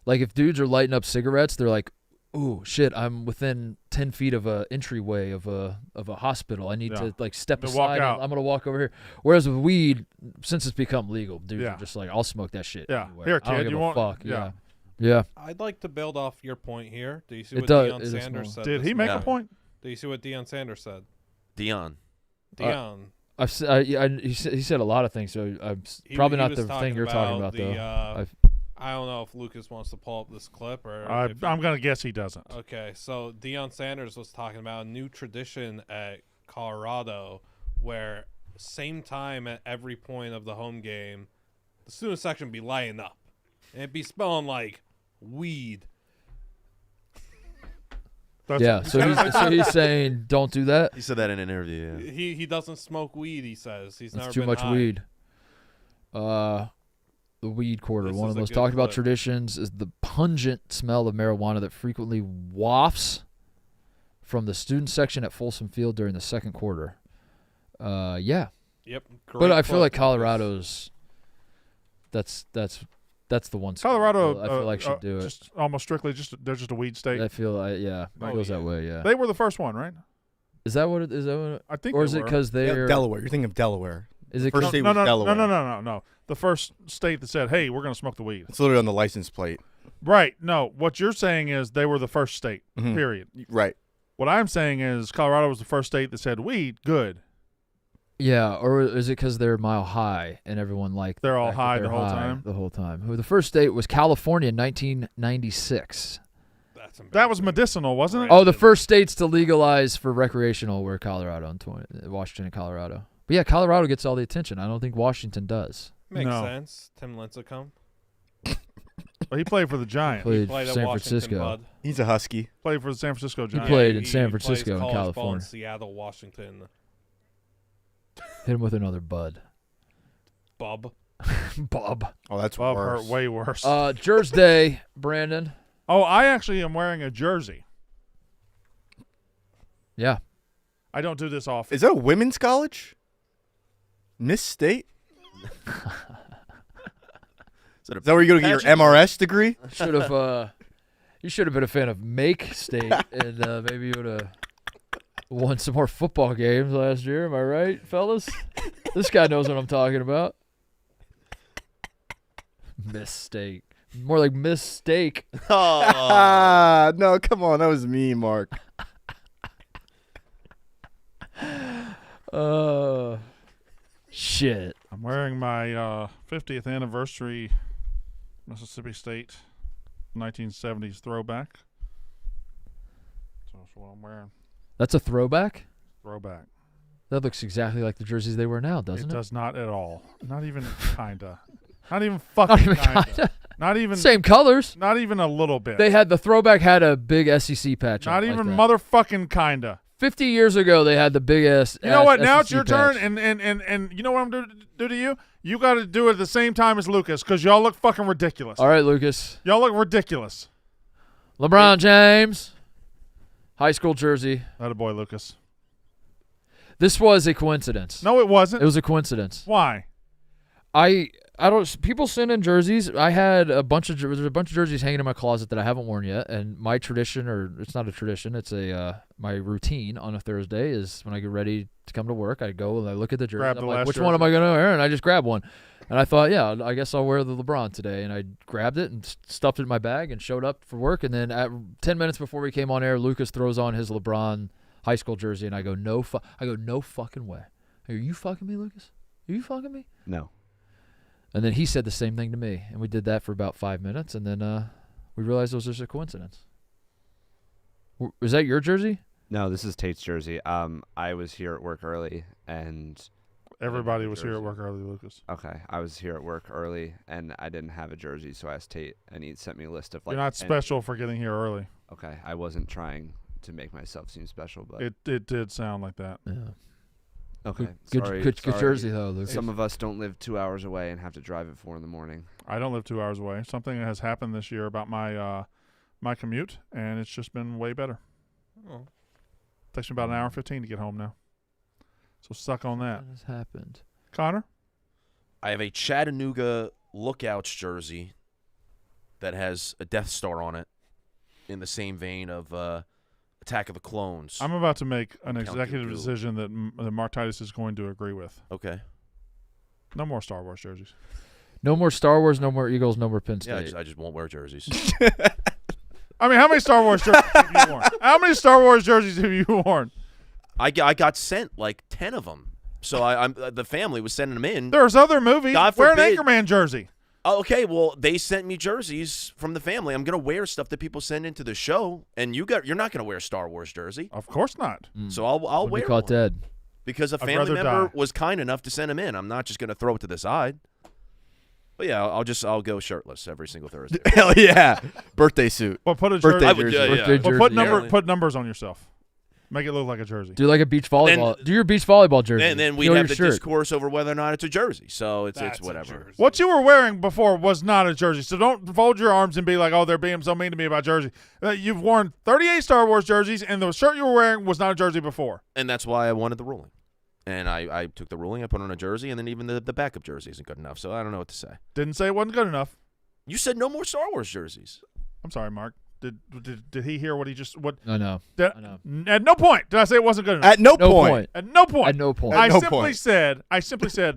if dudes are lighting up cigarettes, they're like, "Ooh, shit! I'm within 10 feet of a entryway of a hospital. I need to like step To walk aside. out. I'm gonna walk over here." Whereas with weed, since it's become legal, dudes Yeah. are just like, "I'll smoke that shit." Yeah. anywhere. Here, I don't kid, give you a want- fuck. yeah. Yeah. I'd like to build off your point here. Do you see It what does- Deion it is Sanders small. said? Did this he make morning? a point? Do you see what Deion Sanders said? Dion. Deion. He said a lot of things, so I'm He- probably he not was the thing you're talking about the, though. I don't know if Lucas wants to pull up this clip or. if I'm gonna guess he doesn't. Okay, so Deion Sanders was talking about a new tradition at Colorado where same time at every point of the home game, the student section be lighting up. And it'd be smelling like weed. Yeah, so he's saying don't do that. He said that in an interview. Yeah. He doesn't smoke weed, he says. He's never It's too been much high. weed. The weed quarter. This One is of the a most good talked about clip. traditions is the pungent smell of marijuana that frequently wafts from the student section at Folsom Field during the second quarter. Yeah. Yep. But great I feel clip, like Lucas. Colorado's that's the one. school Colorado, I feel like should do it. Just almost strictly, they're just a weed state. I feel yeah, it Oh, goes yeah. that way. Yeah. They were the first one, right? Is that what it is? That what it, I think. or they is it were. because they're Delaware. You're thinking of Delaware. Is it First 'cause- state no, was no, Delaware. no. The first state that said, "Hey, we're going to smoke the weed." It's literally on the license plate. Right. No, what you're saying is they were the first state. Mhm. Period. Right. What I'm saying is Colorado was the first state that said weed. Good. Yeah, or is it because they're mile high and everyone like They're all fact that high they're the whole high time? The whole time. Who the first state was California in 1996. That's That was embarrassing. medicinal, wasn't it? Oh, the first states to legalize for recreational were Colorado and Washington and Colorado. But yeah, Colorado gets all the attention. I don't think Washington does. Makes No. sense. Tim Lincecum. Well, he played for the Giants. Played Played at San Washington, Francisco. bud. He's a Husky. Played for the San Francisco He Giants. played in San plays Francisco and college ball in California. Seattle, Washington. Hit him with another bud. Bub. Bob. Oh, that's Bob worse. hurt way worse. Jersey Day, Brandon. Oh, I actually am wearing a jersey. Yeah. I don't do this often. Is that a women's college? Miss State? Is that where you go to get your MRS degree? Should have. You should have been a fan of Make State, and maybe you would have won some more football games last year. Am I right, fellas? This guy knows what I'm talking about. Mistake. More like mistake. Ah, no, come on. That was me, Mark. Shit. I'm wearing my 50th anniversary Mississippi State 1970s throwback. So that's what I'm wearing. That's a throwback? Throwback. That looks exactly like the jerseys they wear now, doesn't it? It does not at all. Not even kinda. Not even fucking Not even kinda. kinda. Not even. Same colors. Not even a little bit. The throwback had a big SEC patch on Not it even like that. motherfucking kinda. 50 years ago, they had the big ass. You know what? Now it's SEC your patch. turn, and you know what I'm going to do to you? You got to do it at the same time as Lucas because y'all look fucking ridiculous. All right, Lucas. Y'all look ridiculous. LeBron James, high school jersey. That a boy, Lucas. This was a coincidence. No, it wasn't. It was a coincidence. Why? I don't. People send in jerseys. I had there's a bunch of jerseys hanging in my closet that I haven't worn yet. And my tradition, or it's not a tradition, it's my routine on a Thursday is when I get ready to come to work, I go and I look at the jersey. Grab I'm the like, last which one am jersey. I gonna wear? And I just grab one. And I thought, yeah, I guess I'll wear the LeBron today. And I grabbed it and stuffed it in my bag and showed up for work. And then at 10 minutes before we came on air, Lucas throws on his LeBron high school jersey, and I go, no fucking way. Are you fucking me, Lucas? Are you fucking me? No. And then he said the same thing to me, and we did that for about 5 minutes, and then we realized it was just a coincidence. Was that your jersey? No, this is Tate's jersey. I was here at work early, and Everybody was here at work early, Lucas. okay, I was here at work early, and I didn't have a jersey, so I asked Tate, and he sent me a list of like. You're not special for getting here early. Okay, I wasn't trying to make myself seem special, but It did sound like that. Yeah. okay. Good sorry. jersey, though, Lucas. Some of us don't live 2 hours away and have to drive at 4 a.m. I don't live 2 hours away. Something has happened this year about my my commute, and it's just been way better. Oh. Takes me about an hour and 15 to get home now. So suck on that. What has happened? Connor? I have a Chattanooga Lookouts jersey that has a Death Star on it, in the same vein of Attack of the Clones. I'm about to make an Count executive Dooku. decision that Mark Titus is going to agree with. Okay. No more Star Wars jerseys. No more Star Wars, no more Eagles, no more Penn Yeah, State. I just won't wear jerseys. I mean, how many Star Wars jerseys have you worn? How many Star Wars jerseys have you worn? I got sent like 10 of them. So I'm the family was sending them in. There's other movies. God Wear an forbid. Anchorman jersey. Oh, okay, well, they sent me jerseys from the family. I'm going to wear stuff that people send into the show, and you're not going to wear a Star Wars jersey. Of course not. So I'll Would wear be caught one. dead. Because a I'd family rather member die. was kind enough to send them in. I'm not just going to throw it to the side. But yeah, I'll go shirtless every single Thursday. Hell yeah. Birthday suit. Well, put a Birthday jersey. I would, jersey. Birthday Well, jersey. put numbers on yourself. Make it look like a jersey. Do like a beach volleyball. Do your beach volleyball jersey. And then we'd Show have your the shirt. discourse over whether or not it's a jersey. So it's That's a whatever. jersey. What you were wearing before was not a jersey, so don't fold your arms and be like, "Oh, they're being so mean to me about jersey." You've worn 38 Star Wars jerseys, and the shirt you were wearing was not a jersey before. And that's why I wanted the ruling. And I took the ruling, I put on a jersey, and then even the backup jersey isn't good enough. So I don't know what to say. Didn't say it wasn't good enough. You said no more Star Wars jerseys. I'm sorry, Mark. Did he hear what he just what? I know. Did, I know. At no point did I say it wasn't good enough. At no No point. point. At no point. At no point. I no simply point. said.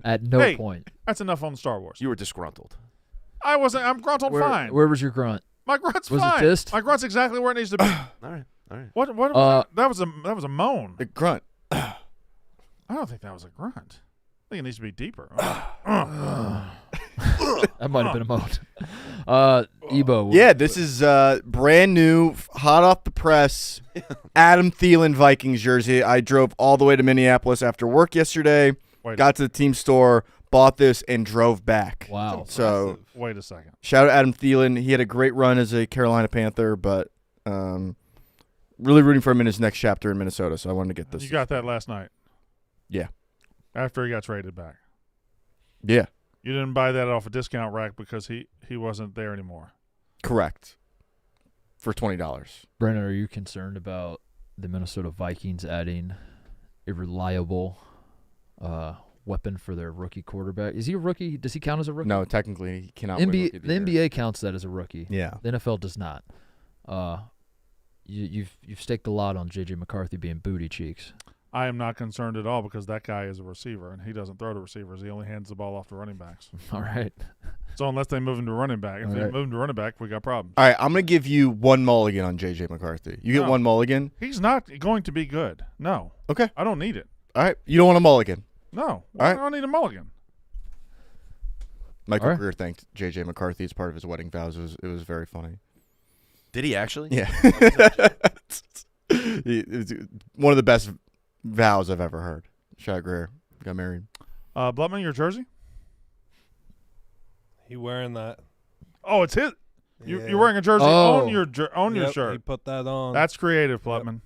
At no hey, point. That's enough on the Star Wars. You were disgruntled. I wasn't. I'm gruntled fine. Where was your grunt? My grunt's was it fine. dist? My grunt's exactly where it needs to be. All right. What was that? That was a moan. The grunt. I don't think that was a grunt. I think it needs to be deeper. That might have been a moan. Ebo. Yeah, this is brand new, hot off the press, Adam Thielen Vikings jersey. I drove all the way to Minneapolis after work yesterday, got to the team store, bought this, and drove back. Wow. So Wait a second. shout out Adam Thielen. He had a great run as a Carolina Panther, but really rooting for him in his next chapter in Minnesota, so I wanted to get this. You got that last night. Yeah. After he got traded back. Yeah, You didn't buy that off a discount rack because he wasn't there anymore. correct. For $20. Brandon, are you concerned about the Minnesota Vikings adding a reliable weapon for their rookie quarterback? Is he a rookie? Does he count as a rookie? No, technically he cannot win Rookie NBA, of the the year. NBA counts that as a rookie. Yeah. The NFL does not. You've staked a lot on J.J. McCarthy being booty cheeks. I am not concerned at all because that guy is a receiver, and he doesn't throw to receivers. He only hands the ball off to running backs. All right. So unless they move him to running back, if All they right. move him to running back, we got problems. All right, I'm going to give you one mulligan on J.J. McCarthy. You get No. one mulligan? He's not going to be good. No. Okay. I don't need it. All right. You don't want a mulligan. No. right. I don't need a mulligan. Michael All right. Greer thanked J.J. McCarthy as part of his wedding vows. It was very funny. Did he actually? Yeah. It was one of the best vows I've ever heard. Shaq Greer got married. Blutman, your jersey? He wearing that. Oh, it's his. Yeah. You're wearing a jersey Oh. on your Yep, shirt. He put that on. That's creative, Blutman.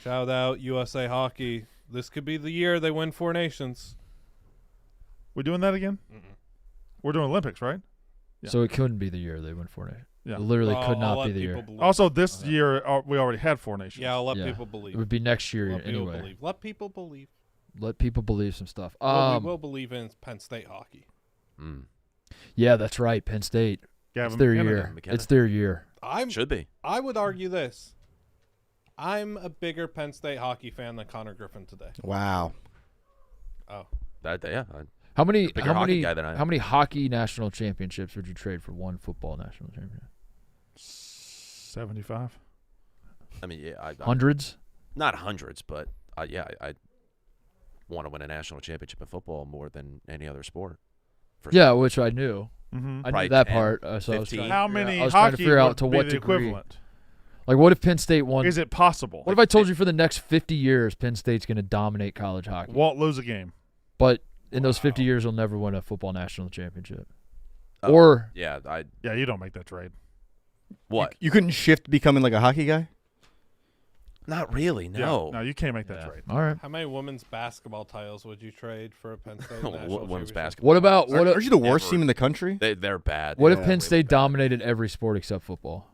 Shout out USA Hockey. This could be the year they win 4 nations. We doing that again? We're doing Olympics, right? Yeah. So it couldn't be the year they went 4 nations. Yeah. It literally I'll could not let be the people year. believe. Also, this year we already had 4 nations. Yeah, I'll let Yeah. people believe. It would be next year Let people anyway. believe. Let people believe. Let people believe some stuff. What we will believe in is Penn State hockey. Yeah, that's right. Penn State. Gavin It's their McKenna. year. McKenna. It's their year. Should be. I would argue this. I'm a bigger Penn State hockey fan than Connor Griffin today. Wow. Oh, How many? bigger How hockey many? guy than I am. How many hockey national championships would you trade for one football national championship? 75. I mean, yeah, I Hundreds. not hundreds, but I want to win a national championship in football more than any other sport. For Yeah, which I knew. Mm-hmm. I Probably knew that 10, part. So I was 15. trying. How to figure many out- I was trying to hockey figure out would to be what the degree. equivalent? Like, what if Penn State won? Is it possible? What if I told you for the next 50 years, Penn State's going to dominate college hockey? Won't lose a game. But in those 50 years, they'll never win a football national championship. Oh, Or yeah, Yeah, you don't make that trade. what? You couldn't shift becoming like a hockey guy? Not really. No. Yeah, no, you can't make that Yeah. trade. All right. how many women's basketball titles would you trade for a Penn State national Women's championship? basketball. What about what? Aren't you the worst Never. team in the country? They're bad. What if Yeah. Penn State dominated every sport except football?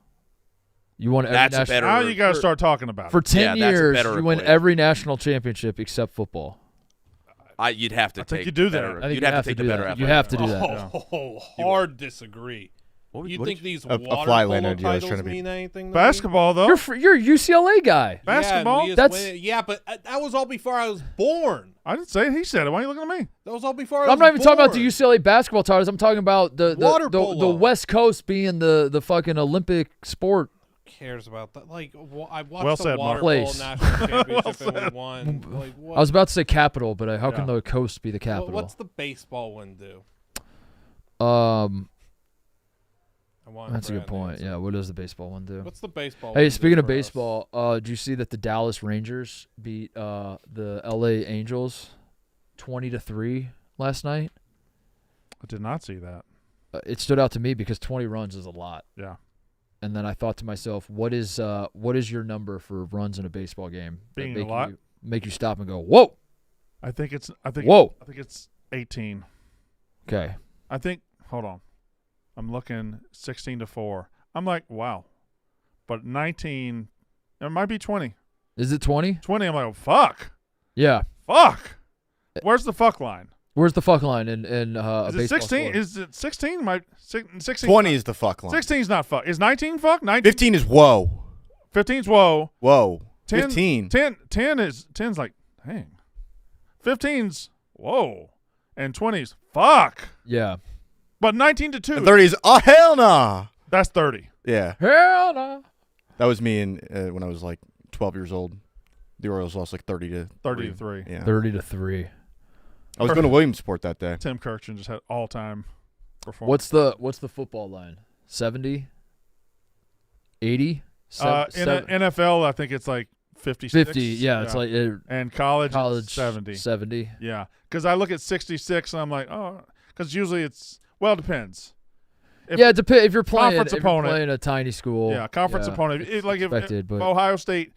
You won every That's a national better- Now you got to for- start talking about for it. 10 Yeah, that's a years. better You win equation. every national championship except football. You'd have to I think take you do that. better- I think You'd you have to take the do better that. You athletic have to do director. that. Oh, hard disagree. What You what think did these A water fly polo landed, yeah, I was titles trying to be- mean anything? To me? Basketball, though. You're a UCLA guy. Basketball? Yeah, That's- yeah, but that was all before I was born. I didn't say it. He said it. Why are you looking at me? That was all before I was I'm not even talking about the born. UCLA basketball titles. I'm talking about the Water the polo. West Coast being the fucking Olympic sport. Who cares about that? Like, I watched Well the said, water Mark. polo Place. national championship and we won. Like, what? I was about to say capital, but how can Yeah. the coast be the capital? What's the baseball one do? I want That's a good Brad point. answer. Yeah, what does the baseball one do? What's the baseball? Hey, one do speaking of for us? baseball, did you see that the Dallas Rangers beat the LA Angels 20-3 last night? I did not see that. It stood out to me because 20 runs is a lot. Yeah. And then I thought to myself, what is your number for runs in a baseball game that Being a make lot? make you stop and go, whoa, I think it's 18. okay. I think hold on. I'm looking 16-4. I'm like, wow. But 19, it might be 20. Is it 20? 20, I'm like, oh, fuck. Yeah. Fuck. Where's the fuck line? Where's the fuck line in a Is it baseball 16? sport? Is it 16? 16. 20 is the fuck line. 16 is not fuck. Is 19 fuck? 19? 15 is whoa. 15's whoa. Whoa. 10, 15. 10's like, dang. 15's whoa. And 20's fuck. Yeah. But 19-2. And 30 is, oh, hell nah. That's 30. Yeah. Hell no. That was me when I was like 12 years old. The Orioles lost like 30-3. 30-3. Yeah. 30-3. I was going to Williamsport that day. Tim Kirkchen just had all-time performance. What's the football line? 70? 80? In Seven- NFL, I think it's like 56. 50. Yeah, it's like And college, college 70. 70. Yeah. Because I look at 66 and I'm like, oh, because usually it's, well, it depends. If- Yeah, if you're playing Conference if opponent. you're playing a tiny school. Yeah, conference yeah, opponent. it's Like if expected, but Ohio State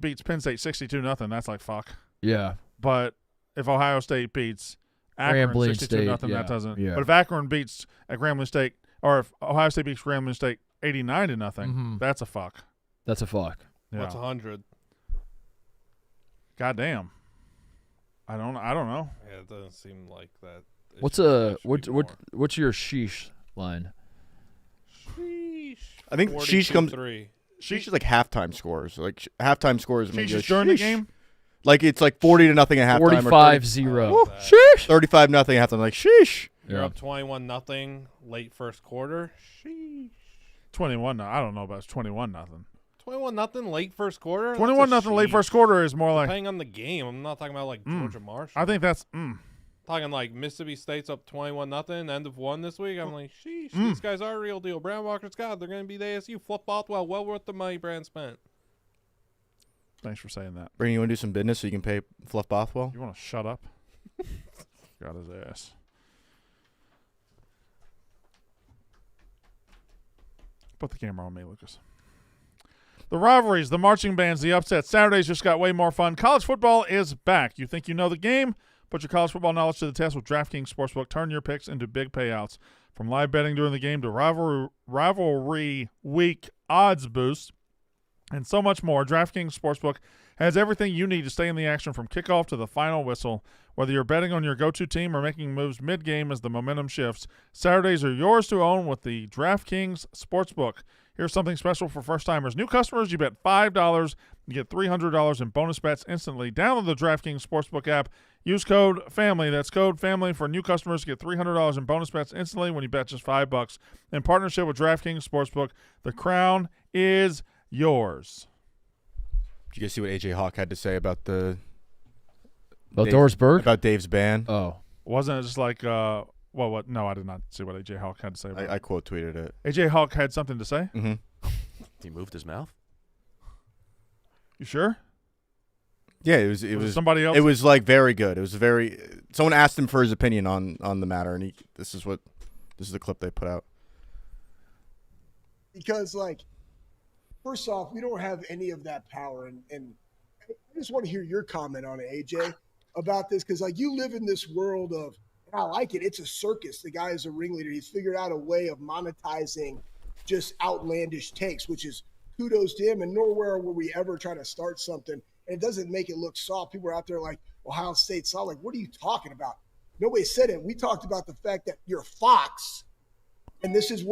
beats Penn State 62-0, that's like fuck. yeah. But if Ohio State beats Akron Grambling 62-0, State, that yeah, doesn't. yeah. But if Akron beats at Grambling State, or if Ohio State beats Grambling State 89-0, Mhm. that's a fuck. That's a fuck. Yeah. What's 100? Goddamn. I don't know. Yeah, it doesn't seem like that. It What's should- it should be more. what's your sheesh line? Sheesh. I think sheesh comes. 42-3. Sheesh is like halftime scores. Like halftime scores. Sheesh is during the game? Like it's like 40-0 at halftime. 45-0. Woo. Sheesh. 35-0 at halftime. Like sheesh. You're Yeah. up 21-0 late first quarter. Sheesh. 21. I don't know about 21-0. 21-0 late first quarter. 21-0 late first quarter is more like. Depending on the game, I'm not talking about like Georgia Marshall. I think that's. talking like Mississippi State's up 21-0, end of 1 this week. I'm like, sheesh, these guys are a real deal. Brandon Walker's God, they're going to be the ASU football. Well worth the money Brand spent. Thanks for saying that. Brandon, you want to do some business so you can pay Fluff Bothwell? You want to shut up? Got his ass. Put the camera on me, Lucas. The rivalries, the marching bands, the upsets. Saturdays just got way more fun. College football is back. You think you know the game? Put your college football knowledge to the test with DraftKings Sportsbook. Turn your picks into big payouts. From live betting during the game to rivalry week odds boost and so much more, DraftKings Sportsbook has everything you need to stay in the action from kickoff to the final whistle. Whether you're betting on your go-to team or making moves mid-game as the momentum shifts, Saturdays are yours to own with the DraftKings Sportsbook. Here's something special for first-timers. New customers, you bet $5, you get $300 in bonus bets instantly. Download the DraftKings Sportsbook app. Use code FAMILY. That's code FAMILY for new customers to get $300 in bonus bets instantly when you bet just $5. In partnership with DraftKings Sportsbook, the crown is yours. Did you guys see what AJ Hawk had to say about Doris Burke? About Dave's ban? Oh. Wasn't it just like, what? No, I did not see what AJ Hawk had to say about it. I quote tweeted it. AJ Hawk had something to say? Mm-hmm. He moved his mouth. You sure? Yeah, it was somebody else. It was like very good. It was very. Someone asked him for his opinion on the matter, and this is the clip they put out. Because first off, we don't have any of that power, and I just want to hear your comment on it, AJ, about this, because you live in this world of, and I like it. It's a circus. The guy is a ringleader. He's figured out a way of monetizing just outlandish takes, which is kudos to him. And nowhere will we ever try to start something. And it doesn't make it look soft. People are out there like, Ohio State's soft. What are you talking about? Nobody said it. We talked about the fact that you're Fox, and this is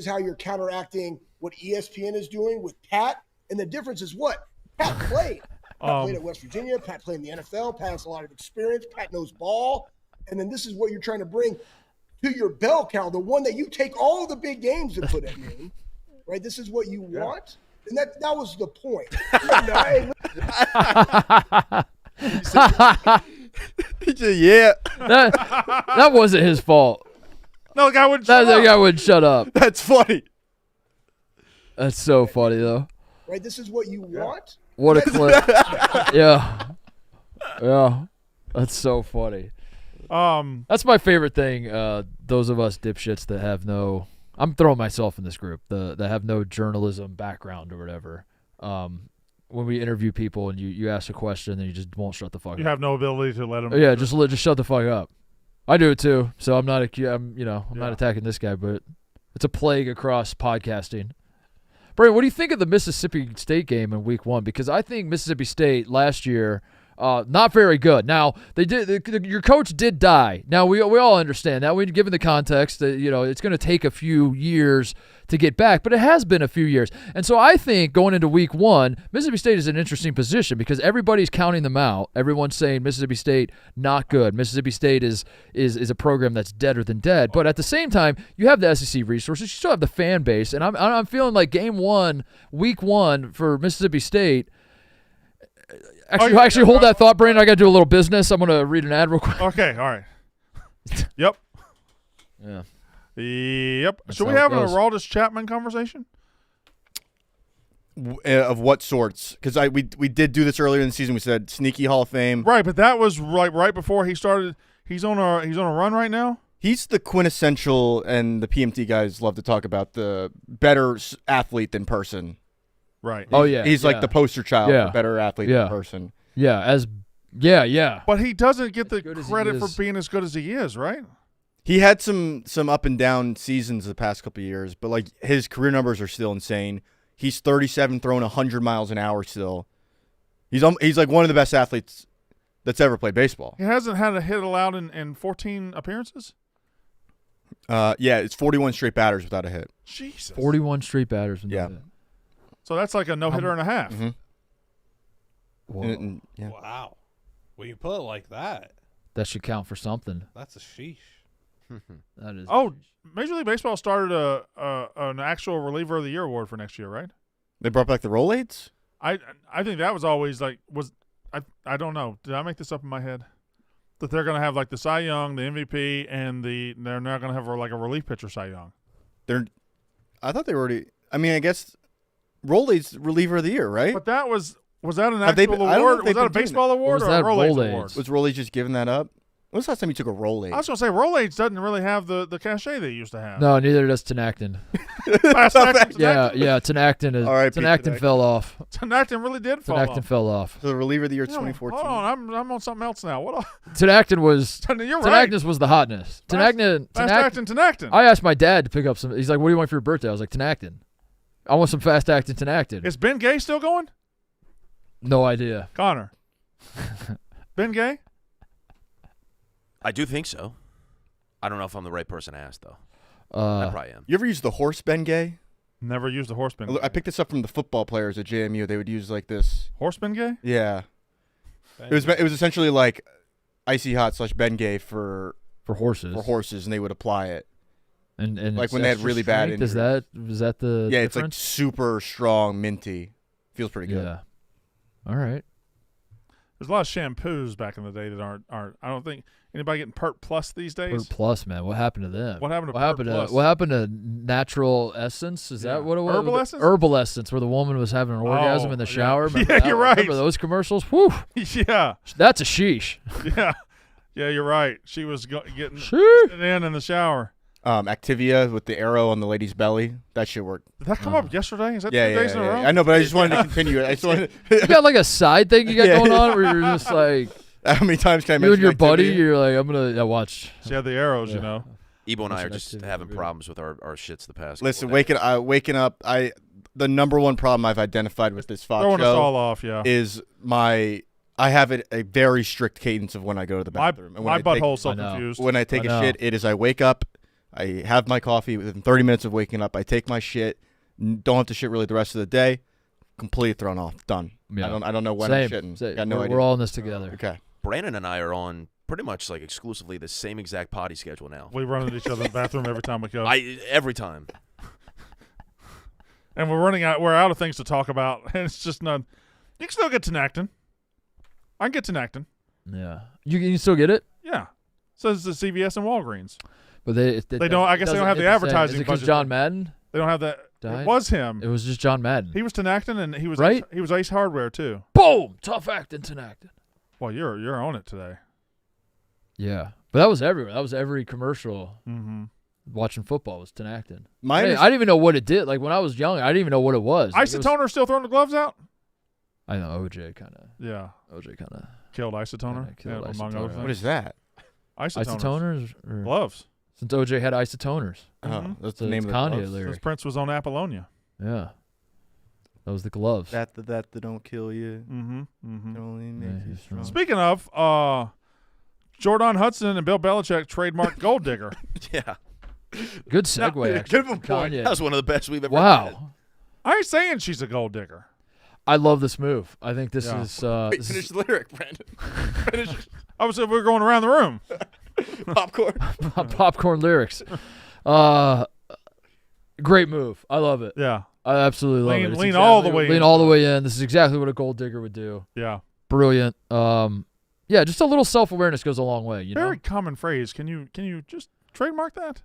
how you're counteracting what ESPN is doing with Pat. And the difference is what? Pat played. Pat played at West Virginia. Pat played in the NFL. Pat has a lot of experience. Pat knows ball. And then this is what you're trying to bring to your bell cow, the one that you take all of the big games and put at noon, right? This is what you want. And that was the point. He said, yeah. That wasn't his fault. No, the guy wouldn't shut up. The guy wouldn't shut up. That's funny. That's so funny, though. Right? This is what you want? What a clip. Yeah. Yeah. That's so funny. That's my favorite thing. Those of us dipshits that have no – I'm throwing myself in this group, that have no journalism background or whatever. When we interview people and you ask a question and you just won't shut the fuck up. You have no ability to let them. Yeah, just shut the fuck up. I do it too. So I'm not not attacking this guy, but it's a plague across podcasting. Brian, what do you think of the Mississippi State game in Week 1? Because I think Mississippi State last year not very good. Now they did. Your coach did die. Now we all understand that. Given the context that it's going to take a few years to get back, but it has been a few years. And so I think going into Week 1, Mississippi State is in an interesting position because everybody's counting them out. Everyone's saying Mississippi State not good. Mississippi State is a program that's deader than dead. But at the same time, you have the SEC resources. You still have the fan base, and I'm feeling like Week 1 for Mississippi State. Actually, hold that thought, Brandon. I got to do a little business. I'm going to read an ad real quick. Okay, all right. Yep. Yeah. Yep. That's Should we how it have a goes. Aroldis Chapman conversation? Of what sorts? Because we did do this earlier in the season. We said sneaky Hall of Fame. Right, but that was right before he started. He's on a run right now. He's the quintessential, and the PMT guys love to talk about the better athlete than person. Right. Oh yeah. He's like the poster child Yeah. for better athlete than person. Yeah. Yeah. But he doesn't get the good as he credit for is. being as good as he is, right? He had some up and down seasons the past couple of years, but like his career numbers are still insane. He's 37, throwing 100 miles an hour still. He's like one of the best athletes that's ever played baseball. He hasn't had a hit allowed in 14 appearances. Yeah, it's 41 straight batters without a hit. Jesus. 41 straight batters. Yeah. So that's like a no-hitter and a half. Mm-hmm. Whoa. Yeah. Wow. When you put it like that, That should count for something. that's a sheesh. That is. Oh, Major League Baseball started an actual reliever of the year award for next year, right? They brought back the Rolaids? I think that was always I don't know. Did I make this up in my head? that they're going to have like the Cy Young, the MVP, and they're not going to have like a relief pitcher Cy Young. I thought they were already. I mean, I guess Rolai's reliever of the year, right? But that was that an Have they actual been- I don't know award? if Was they've that a been doing baseball award was or a that Rolai's Rolai's? award? Was Rolai just giving that up? When was the last time you took a Rolai? I was going to say Rolai's doesn't really have the cachet they used to have. No, neither does Tinactin. Fast action Yeah, Tinactin? Tinactin is. All right, Pete, Tinactin fell off. Tinactin really did fall Tinactin off. fell off. So the reliever of the year Yeah, 2014. Hold on, I'm on something else now. What? Tinactin was. You're right. Tinactin was the hotness. Tinactin. Fast acting Tinactin. I asked my dad to pick up some. He's like, "What do you want for your birthday?" I was like, "Tinactin." I want some fast acting Tinactin. Is Ben Gay still going? No idea. Connor. Ben Gay? I do think so. I don't know if I'm the right person to ask, though. I probably am. You ever use the horse Bengay? Never used a horse Ben Gay. I picked this up from the football players at JMU. They would use like this. Horse Ben Gay? Yeah. It was essentially like icy hot / Bengay for horses. and they would apply it. And Like it's when they had extra really bad strength? Is that the Yeah, it's like difference? super strong, minty. Feels pretty good. Yeah. All right. There's a lot of shampoos back in the day that aren't. I don't think anybody getting Pert Plus these days. Pert Plus, man. What happened to them? What happened to what Pert happened Plus? to what happened to Natural Essence? Is Yeah. that what it was? Herbal Essence? Herbal Essence, where the woman was having an orgasm Oh, in the yeah. shower. Remember Yeah, that? you're right. Remember those commercials? Whew. Yeah, That's a sheesh. yeah, yeah. You're right. She was getting Sheesh. it in the shower. Activia with the arrow on the lady's belly. That shit worked. Did that come up yesterday? Is that Yeah, 2 yeah, days in a row? yeah. I know, but I just wanted to continue it. I just wanted. You got like a side thing you got Yeah, going on yeah. where you're just like How many times can I you mention and your buddy. Activia? You're like, I'm gonna watch. She had the arrows, you Yeah. know. Ebo and I are That's just activity, having good. problems with our shits the past. Listen, couple of days. waking up. The number one problem I've identified with this Fox Throwing us all show off. Yeah. is I have a very strict cadence of when I go to the bathroom. And when My I take- butthole's so I know. confused. When I take I a know. shit, it is I wake up, I have my coffee. Within 30 minutes of waking up, I take my shit. Don't have to shit really the rest of the day. Completely thrown off. Done. Yeah. I don't know when Same. I'm shitting. Same. Got no we're, idea. we're all in this together. Okay. Brandon and I are on pretty much like exclusively the same exact potty schedule now. We run into each other in the bathroom every time we go. Every time. And we're out of things to talk about. And it's just none. You can still get Tinactin. I can get Tinactin. Yeah. You can still get it, Yeah. Says the CVS and Walgreens. but they don't- I guess they don't have the advertising Is it because budget. John Madden? They don't have that. Died? It was him. It was just John Madden. He was Tinactin, and he was Right? he was Ace Hardware too. Boom! Tough acting Tinactin. Well, you're on it today. Yeah, but that was everywhere. That was every commercial. Mm-hmm. Watching football was Tinactin. Mine I is- didn't even know what it did. Like when I was young, I didn't even know what it was. Like, it was- Isotoner still throwing the gloves out? I know OJ kind of. Yeah. OJ kind of. Killed Isotoner. Yeah, killed among Isotoner. other things. What is that? Isotoners. Isotoners? Or, Gloves. since OJ had isotoners. Oh, Mhm. that's So the name it's of the Kanye gloves? lyric. Since Prince was on Apollonia. Yeah. That was the gloves. That don't kill you. Mm-hmm. Mm-hmm. It only Yeah, makes you he's strong. Speaking of, Jordan Hudson and Bill Belichick trademarked Gold Digger. Yeah. Good segue, actually. Good from point. Kanye. That was one of the best we've ever had. Wow. I ain't saying she's a gold digger. I love this move. I think this Yeah. is Wait, this finish is the lyric, Brandon. Finish I was we're going around the room. popcorn. popcorn lyrics. Great move. I love it. Yeah. I absolutely love Lean- it. It's lean all the way Lean in. all the way in. This is exactly what a gold digger would do. Yeah. Brilliant. Yeah, just a little self-awareness goes a long way, you Very know? common phrase. Can you just trademark that?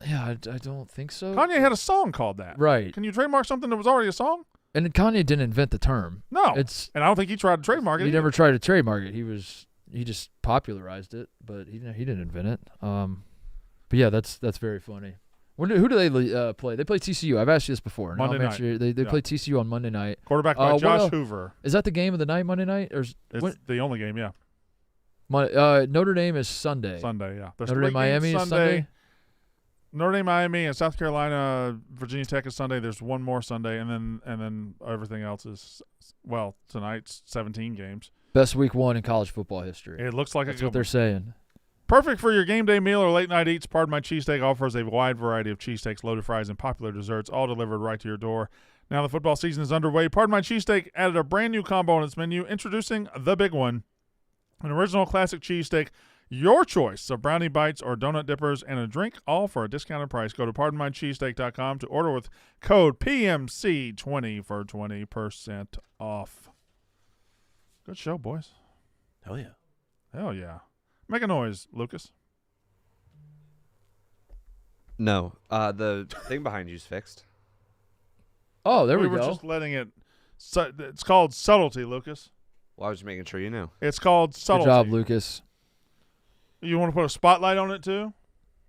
Yeah, I don't think so. Kanye had a song called that. Right. Can you trademark something that was already a song? And Kanye didn't invent the term. No. It's And I don't think he tried to trademark it. he either. never tried to trademark it. He just popularized it, but he didn't invent it. But yeah, that's very funny. Who do they play? They play TCU. I've asked you this before. Monday I'll night. mention it. They Yeah. play TCU on Monday night. Quarterback by what Josh else? Hoover. Is that the game of the night, Monday night? Or It's the only game, yeah. Notre Dame is Sunday. Sunday, yeah. There's Notre three Dame, Miami games is Sunday. Notre Dame, Miami, and South Carolina, Virginia Tech is Sunday. There's one more Sunday, and then everything else is, well, tonight's 17 games. Best week one in college football history. It looks like That's a what good they're one. saying. Perfect for your game day meal or late night eats. Pardon My Cheesesteak offers a wide variety of cheesesteaks, loaded fries, and popular desserts, all delivered right to your door. Now the football season is underway. Pardon My Cheesesteak added a brand new combo on its menu, introducing the big one, an original classic cheesesteak, your choice of brownie bites or donut dippers, and a drink, all for a discounted price. Go to pardonmycheesesteak.com to order with code PMC20 for 20% off. Good show, boys. Hell yeah. Hell yeah. Make a noise, Lucas. No. The thing behind you's fixed. Oh, there we were go. just letting it. It's called subtlety, Lucas. Well, I was just making sure you knew. It's called Good subtlety. job, Lucas. You want to put a spotlight on it too?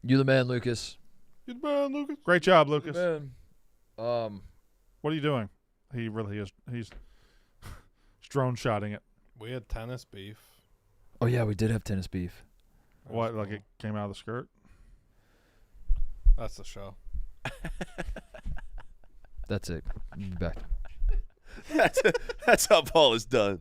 You the man, Lucas. You're the man, Lucas. Great job, Lucas. Man. What are you doing? He really is. He's drone shotting it. We had tennis beef. Oh yeah, we did have tennis beef. What? Like it came out of the skirt? That's the show. That's it. Back. That's how Paul is done.